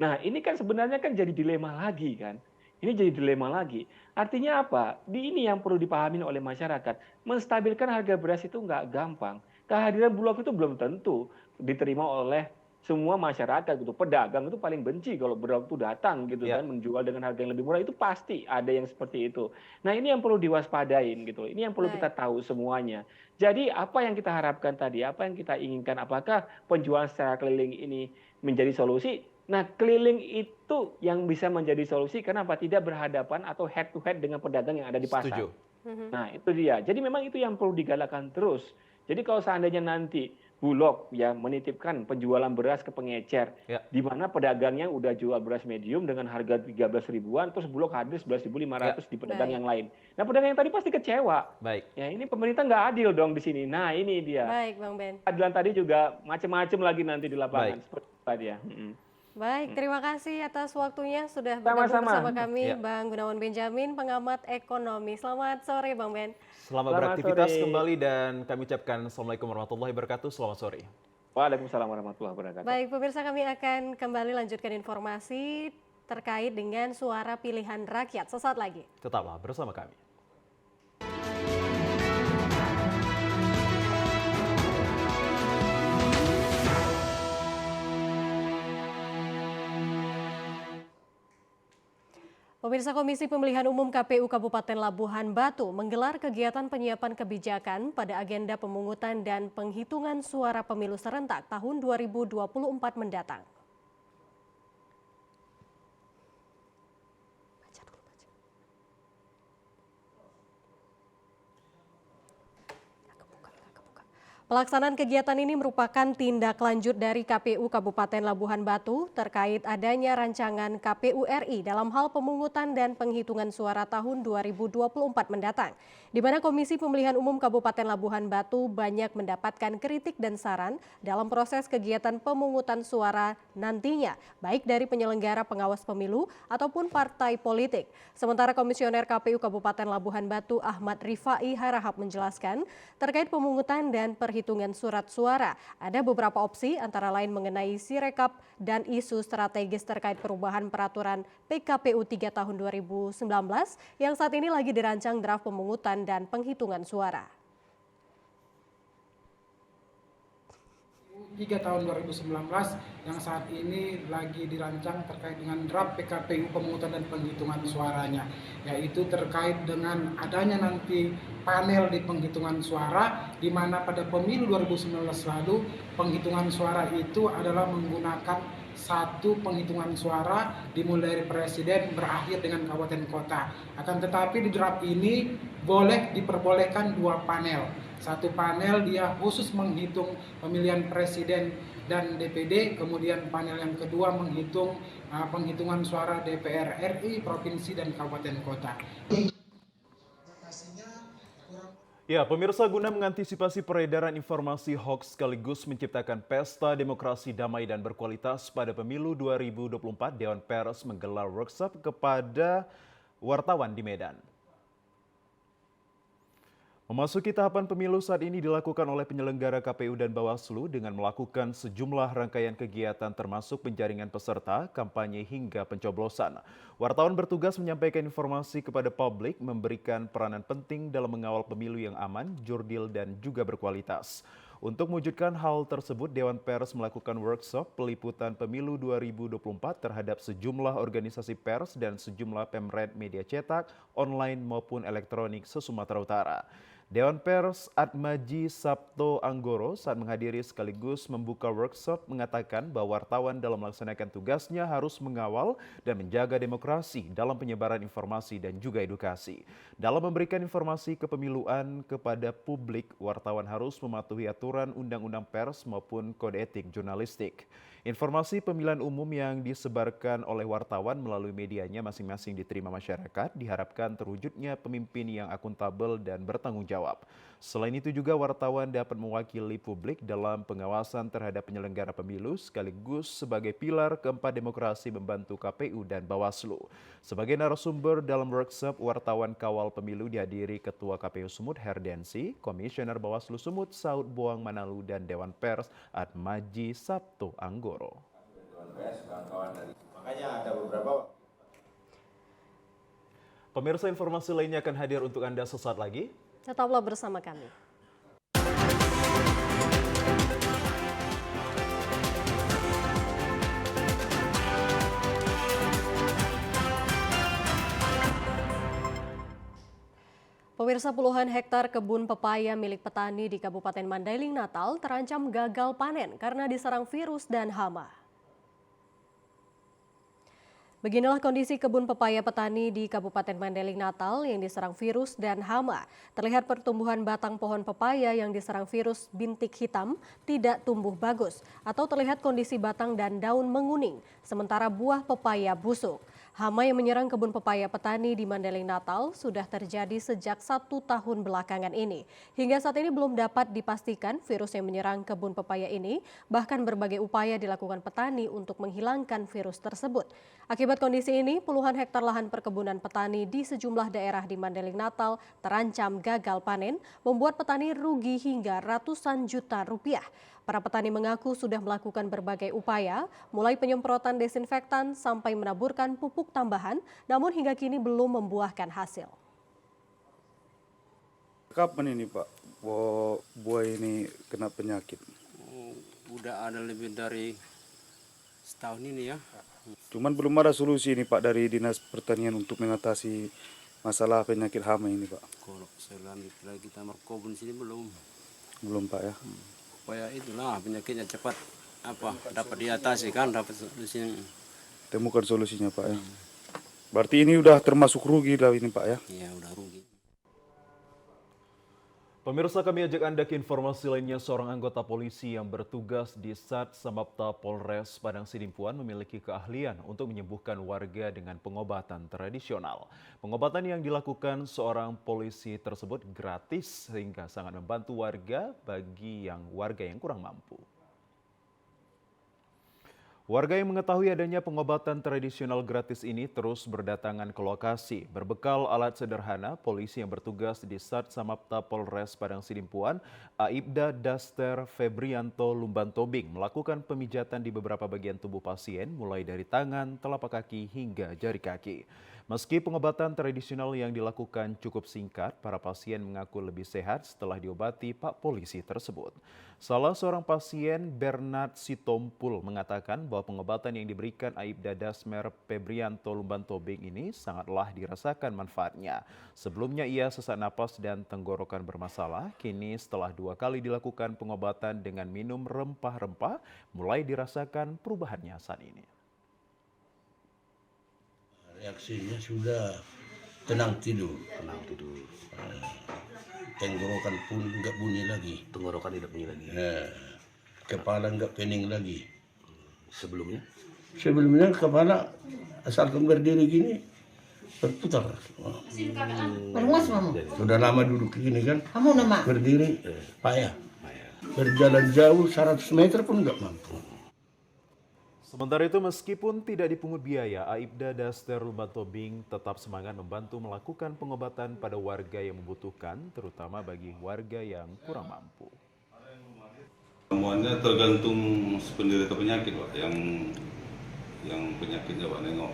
Nah ini kan sebenarnya kan jadi dilema lagi kan. Ini jadi dilema lagi. Artinya apa? Ini yang perlu dipahami oleh masyarakat. Menstabilkan harga beras itu nggak gampang. Kehadiran Bulog itu belum tentu diterima oleh semua masyarakat gitu. Pedagang itu paling benci kalau Bulog itu datang gitu kan, menjual dengan harga yang lebih murah, itu pasti ada yang seperti itu. Nah ini yang perlu diwaspadain gitu. Ini yang perlu kita tahu semuanya. Jadi apa yang kita harapkan tadi, apa yang kita inginkan, apakah penjualan secara keliling ini menjadi solusi? Nah keliling itu yang bisa menjadi solusi, kenapa tidak berhadapan atau head to head dengan pedagang yang ada di pasar. Nah itu dia. Jadi memang itu yang perlu digalakkan terus. Jadi kalau seandainya nanti Bulog ya menitipkan penjualan beras ke pengecer, di mana pedagangnya udah jual beras medium dengan harga 13 ribuan, terus Bulog hadir 11.500 di pedagang yang lain. Nah pedagang yang tadi pasti kecewa. Ya ini pemerintah nggak adil dong di sini. Nah ini dia. Baik Bang Ben. Adilan tadi juga macam-macam lagi nanti di lapangan. Seperti tadi ya. Baik, terima kasih atas waktunya sudah bergabung bersama kami, Bang Gunawan Benjamin, pengamat ekonomi. Selamat sore, Bang Ben. Selamat beraktivitas kembali dan kami ucapkan Assalamualaikum warahmatullahi wabarakatuh. Selamat sore. Waalaikumsalam warahmatullahi wabarakatuh. Baik, pemirsa, kami akan kembali lanjutkan informasi terkait dengan suara pilihan rakyat sesaat lagi. Tetaplah bersama kami. Pemirsa, Komisi Pemilihan Umum KPU Kabupaten Labuhan Batu menggelar kegiatan penyiapan kebijakan pada agenda pemungutan dan penghitungan suara pemilu serentak tahun 2024 mendatang. Pelaksanaan kegiatan ini merupakan tindak lanjut dari KPU Kabupaten Labuhan Batu terkait adanya rancangan KPU RI dalam hal pemungutan dan penghitungan suara tahun 2024 mendatang, di mana Komisi Pemilihan Umum Kabupaten Labuhan Batu banyak mendapatkan kritik dan saran dalam proses kegiatan pemungutan suara nantinya, baik dari penyelenggara pengawas pemilu ataupun partai politik. Sementara Komisioner KPU Kabupaten Labuhan Batu Ahmad Rifai Harahap menjelaskan terkait pemungutan dan perhitungan surat suara. Ada beberapa opsi antara lain mengenai Sirekap dan isu strategis terkait perubahan peraturan PKPU 3 tahun 2019 yang saat ini lagi dirancang draft pemungutan dan penghitungan suara. 3 tahun 2019 yang saat ini lagi dirancang terkait dengan draft PKPU pemungutan dan penghitungan suaranya, yaitu terkait dengan adanya nanti panel di penghitungan suara, di mana pada pemilu 2019 lalu penghitungan suara itu adalah menggunakan satu penghitungan suara dimulai dari presiden berakhir dengan kabupaten kota. Akan tetapi di draft ini diperbolehkan 2 panel. Satu panel dia khusus menghitung pemilihan presiden dan DPD, kemudian panel yang kedua menghitung penghitungan suara DPR RI, provinsi dan kabupaten kota. Ya, pemirsa, guna mengantisipasi peredaran informasi hoaks sekaligus menciptakan pesta demokrasi damai dan berkualitas pada pemilu 2024, Dewan Pers menggelar workshop kepada wartawan di Medan. Memasuki tahapan pemilu saat ini dilakukan oleh penyelenggara KPU dan Bawaslu dengan melakukan sejumlah rangkaian kegiatan termasuk penjaringan peserta, kampanye hingga pencoblosan. Wartawan bertugas menyampaikan informasi kepada publik, memberikan peranan penting dalam mengawal pemilu yang aman, jurdil dan juga berkualitas. Untuk mewujudkan hal tersebut, Dewan Pers melakukan workshop peliputan pemilu 2024 terhadap sejumlah organisasi pers dan sejumlah pemret media cetak, online maupun elektronik se-Sumatera Utara. Dewan Pers Atmaji Sabto Anggoro saat menghadiri sekaligus membuka workshop mengatakan bahwa wartawan dalam melaksanakan tugasnya harus mengawal dan menjaga demokrasi dalam penyebaran informasi dan juga edukasi. Dalam memberikan informasi kepemiluan kepada publik, wartawan harus mematuhi aturan undang-undang pers maupun kode etik jurnalistik. Informasi pemilihan umum yang disebarkan oleh wartawan melalui medianya masing-masing diterima masyarakat, diharapkan terwujudnya pemimpin yang akuntabel dan bertanggung jawab. Selain itu juga wartawan dapat mewakili publik dalam pengawasan terhadap penyelenggara pemilu sekaligus sebagai pilar keempat demokrasi membantu KPU dan Bawaslu. Sebagai narasumber dalam workshop wartawan kawal pemilu dihadiri Ketua KPU Sumut Herdensi, Komisioner Bawaslu Sumut Saud Boang Manalu dan Dewan Pers Atmaji Sabto Anggoro. Makanya ada beberapa. Pemirsa, informasi lainnya akan hadir untuk Anda sesaat lagi. Tetaplah bersama kami. Pemirsa, puluhan hektar kebun pepaya milik petani di Kabupaten Mandailing Natal terancam gagal panen karena diserang virus dan hama. Beginilah kondisi kebun pepaya petani di Kabupaten Mandailing Natal yang diserang virus dan hama. Terlihat pertumbuhan batang pohon pepaya yang diserang virus bintik hitam tidak tumbuh bagus atau terlihat kondisi batang dan daun menguning, sementara buah pepaya busuk. Hama yang menyerang kebun pepaya petani di Mandailing Natal sudah terjadi sejak 1 tahun belakangan ini. Hingga saat ini belum dapat dipastikan virus yang menyerang kebun pepaya ini, bahkan berbagai upaya dilakukan petani untuk menghilangkan virus tersebut. Akibat kondisi ini, puluhan hektar lahan perkebunan petani di sejumlah daerah di Mandailing Natal terancam gagal panen, membuat petani rugi hingga ratusan juta rupiah. Para petani mengaku sudah melakukan berbagai upaya, mulai penyemprotan desinfektan sampai menaburkan pupuk tambahan, namun hingga kini belum membuahkan hasil. Kapan ini Pak, buah ini kena penyakit? Udah ada lebih dari setahun ini ya. Cuman belum ada solusi ini Pak dari Dinas Pertanian untuk mengatasi masalah penyakit hama ini Pak. Kalau selama kita merkobun sini belum. Belum Pak ya. Supaya itulah penyakitnya cepat dapat diatasi kan, dapat solusinya. Temukan solusinya Pak ya. Berarti ini udah termasuk rugi lah ini Pak ya? Iya udah rugi. Pemirsa, kami ajak Anda ke informasi lainnya. Seorang anggota polisi yang bertugas di Sat Samapta Polres Padang Sidimpuan memiliki keahlian untuk menyembuhkan warga dengan pengobatan tradisional. Pengobatan yang dilakukan seorang polisi tersebut gratis sehingga sangat membantu warga warga yang kurang mampu. Warga yang mengetahui adanya pengobatan tradisional gratis ini terus berdatangan ke lokasi. Berbekal alat sederhana, polisi yang bertugas di Sat Samapta Polres Padang Sidimpuan, Aibda Daster Febrianto Lumbantobing, melakukan pemijatan di beberapa bagian tubuh pasien, mulai dari tangan, telapak kaki, hingga jari kaki. Meski pengobatan tradisional yang dilakukan cukup singkat, para pasien mengaku lebih sehat setelah diobati Pak Polisi tersebut. Salah seorang pasien, Bernard Sitompul, mengatakan bahwa pengobatan yang diberikan Aibda Dasmer Febrianto Lumbantobing ini sangatlah dirasakan manfaatnya. Sebelumnya ia sesak napas dan tenggorokan bermasalah, kini setelah 2 kali dilakukan pengobatan dengan minum rempah-rempah, mulai dirasakan perubahannya saat ini. Reaksinya sudah tenang tidur. Tenggorokan pun enggak bunyi lagi. Tenggorokan tidak bunyi lagi. Kepala enggak pening lagi. Sebelumnya? Sebelumnya kepala asalkan berdiri gini berputar. Sudah lama duduk gini kan. Berdiri payah. Berjalan jauh 100 meter pun enggak mampu. Sementara itu, meskipun tidak dipungut biaya, Aibda Daster Lumbantobing tetap semangat membantu melakukan pengobatan pada warga yang membutuhkan, terutama bagi warga yang kurang mampu. Semuanya tergantung penderita penyakit, Pak. Yang penyakitnya, Pak, nengok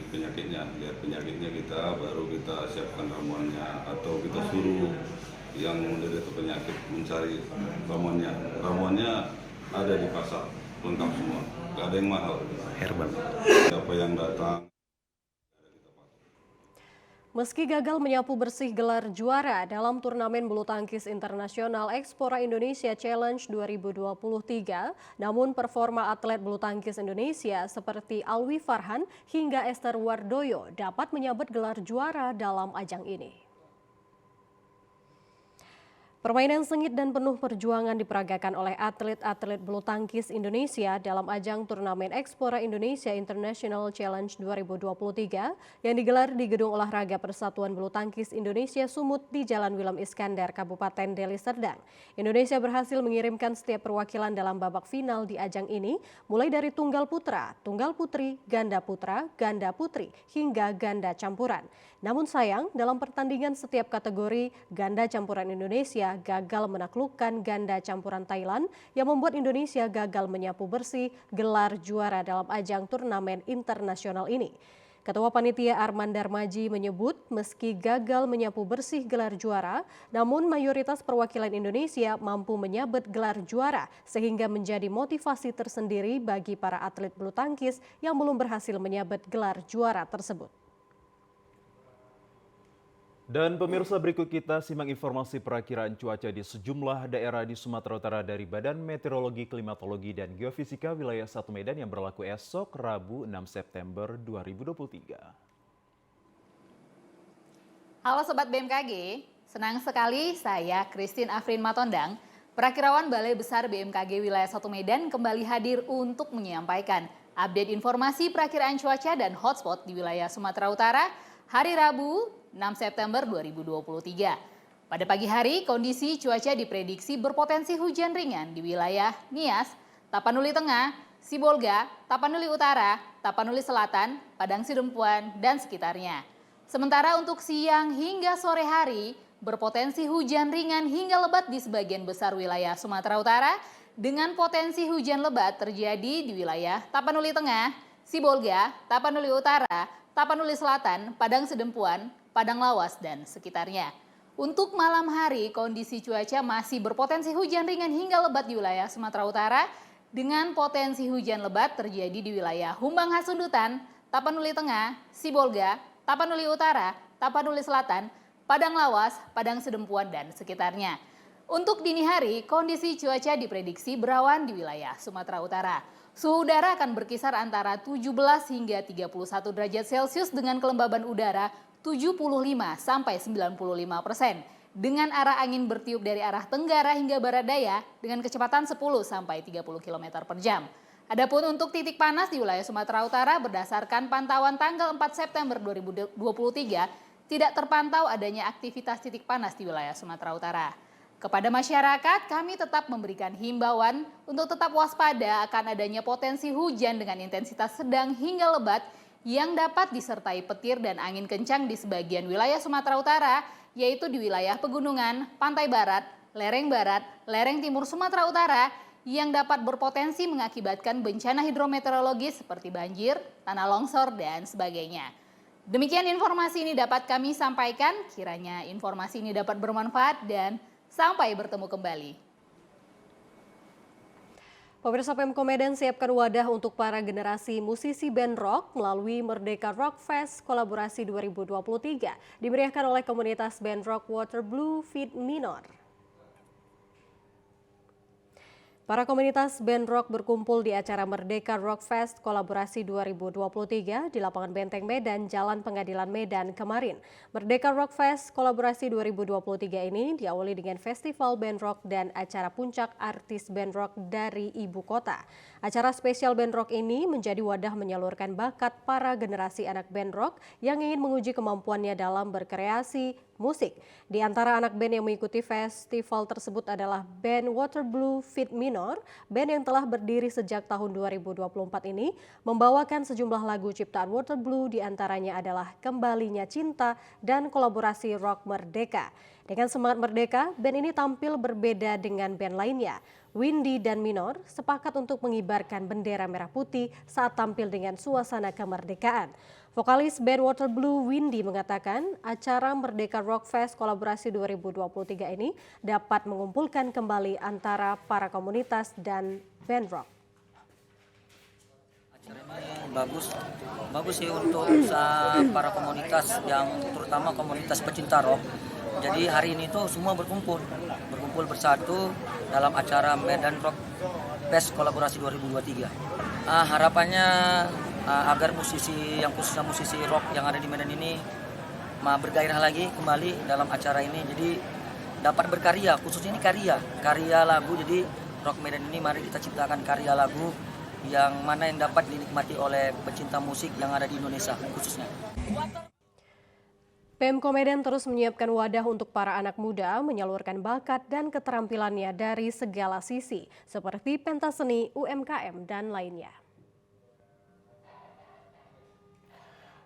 penyakitnya, lihat penyakitnya kita, baru kita siapkan ramuannya, atau kita suruh yang menderita penyakit mencari ramuannya. Ramuannya ada di pasar, lengkap semua. Gak ada yang mahal. Herbal. Siapa yang datang. Meski gagal menyapu bersih gelar juara dalam turnamen bulu tangkis internasional Ekspora Indonesia Challenge 2023, namun performa atlet bulu tangkis Indonesia seperti Alwi Farhan hingga Esther Wardoyo dapat menyabet gelar juara dalam ajang ini. Permainan sengit dan penuh perjuangan diperagakan oleh atlet-atlet bulu tangkis Indonesia dalam ajang turnamen Ekspora Indonesia International Challenge 2023 yang digelar di Gedung Olahraga Persatuan Bulu Tangkis Indonesia Sumut di Jalan Willem Iskandar, Kabupaten Deli Serdang. Indonesia berhasil mengirimkan setiap perwakilan dalam babak final di ajang ini, mulai dari tunggal putra, tunggal putri, ganda putri, hingga ganda campuran. Namun sayang, dalam pertandingan setiap kategori, ganda campuran Indonesia gagal menaklukkan ganda campuran Thailand yang membuat Indonesia gagal menyapu bersih gelar juara dalam ajang turnamen internasional ini. Ketua Panitia Arman Darmaji menyebut meski gagal menyapu bersih gelar juara, namun mayoritas perwakilan Indonesia mampu menyabet gelar juara sehingga menjadi motivasi tersendiri bagi para atlet bulu tangkis yang belum berhasil menyabet gelar juara tersebut. Dan pemirsa, berikut kita simak informasi perakiraan cuaca di sejumlah daerah di Sumatera Utara dari Badan Meteorologi, Klimatologi, dan Geofisika wilayah 1 Medan yang berlaku esok Rabu 6 September 2023. Halo Sobat BMKG, senang sekali saya Christine Afrin Matondang, Perakirawan Balai Besar BMKG wilayah 1 Medan kembali hadir untuk menyampaikan update informasi perakiraan cuaca dan hotspot di wilayah Sumatera Utara hari Rabu 6 September 2023. Pada pagi hari, kondisi cuaca diprediksi berpotensi hujan ringan di wilayah Nias, Tapanuli Tengah, Sibolga, Tapanuli Utara, Tapanuli Selatan, Padang Sidempuan, dan sekitarnya. Sementara untuk siang hingga sore hari, berpotensi hujan ringan hingga lebat di sebagian besar wilayah Sumatera Utara, dengan potensi hujan lebat terjadi di wilayah Tapanuli Tengah, Sibolga, Tapanuli Utara, Tapanuli Selatan, Padang Sidempuan, Padang Lawas, dan sekitarnya. Untuk malam hari, kondisi cuaca masih berpotensi hujan ringan hingga lebat di wilayah Sumatera Utara dengan potensi hujan lebat terjadi di wilayah Humbang Hasundutan, Tapanuli Tengah, Sibolga, Tapanuli Utara, Tapanuli Selatan, Padang Lawas, Padang Sedempuan, dan sekitarnya. Untuk dini hari, kondisi cuaca diprediksi berawan di wilayah Sumatera Utara. Suhu udara akan berkisar antara 17 hingga 31 derajat Celcius dengan kelembaban udara 75 sampai 95%. Dengan arah angin bertiup dari arah tenggara hingga barat daya dengan kecepatan 10 sampai 30 km per jam. Adapun untuk titik panas di wilayah Sumatera Utara berdasarkan pantauan tanggal 4 September 2023 tidak terpantau adanya aktivitas titik panas di wilayah Sumatera Utara. Kepada masyarakat, kami tetap memberikan himbauan untuk tetap waspada akan adanya potensi hujan dengan intensitas sedang hingga lebat yang dapat disertai petir dan angin kencang di sebagian wilayah Sumatera Utara, yaitu di wilayah pegunungan, pantai barat, lereng timur Sumatera Utara, yang dapat berpotensi mengakibatkan bencana hidrometeorologis seperti banjir, tanah longsor, dan sebagainya. Demikian informasi ini dapat kami sampaikan, kiranya informasi ini dapat bermanfaat dan sampai bertemu kembali. Pemirsa, Pemko Medan siapkan wadah untuk para generasi musisi band rock melalui Merdeka Rock Fest kolaborasi 2023 dimeriahkan oleh komunitas band rock Waterblue Feet Minor. Para komunitas band rock berkumpul di acara Merdeka Rock Fest kolaborasi 2023 di Lapangan Benteng Medan, Jalan Pengadilan Medan kemarin. Merdeka Rock Fest kolaborasi 2023 ini diawali dengan festival band rock dan acara puncak artis band rock dari ibu kota. Acara spesial band rock ini menjadi wadah menyalurkan bakat para generasi anak band rock yang ingin menguji kemampuannya dalam berkreasi musik. Di antara anak band yang mengikuti festival tersebut adalah band Waterblue Feet Minor, band yang telah berdiri sejak tahun 2024 ini, membawakan sejumlah lagu ciptaan Waterblue, di antaranya adalah Kembalinya Cinta dan kolaborasi rock Merdeka. Dengan semangat merdeka, band ini tampil berbeda dengan band lainnya. Windy dan Minor sepakat untuk mengibarkan bendera merah putih saat tampil dengan suasana kemerdekaan. Vokalis band Waterblue Windy mengatakan acara Merdeka Rock Fest kolaborasi 2023 ini dapat mengumpulkan kembali antara para komunitas dan band rock. Acara ini bagus sih untuk para komunitas, yang terutama komunitas pecinta rock. Jadi hari ini tuh semua berkumpul bersatu dalam acara Medan Rock Fest kolaborasi 2023. Harapannya agar musisi yang khususnya musisi rock yang ada di Medan ini bergairah lagi kembali dalam acara ini. Jadi dapat berkarya, khususnya ini karya lagu. Jadi Rock Medan ini mari kita ciptakan karya lagu yang mana yang dapat dinikmati oleh pecinta musik yang ada di Indonesia khususnya. Pemko Medan terus menyiapkan wadah untuk para anak muda menyalurkan bakat dan keterampilannya dari segala sisi, seperti pentas seni, UMKM, dan lainnya.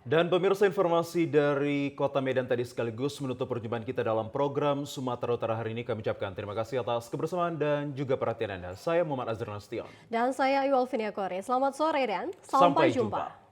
Dan pemirsa, informasi dari Kota Medan tadi sekaligus menutup perjumpaan kita dalam program Sumatera Utara hari ini. Kami ucapkan terima kasih atas kebersamaan dan juga perhatian Anda. Saya Muhammad Azhar Nasution. Dan saya Ayu Alvinia Kore. Selamat sore dan sampai jumpa.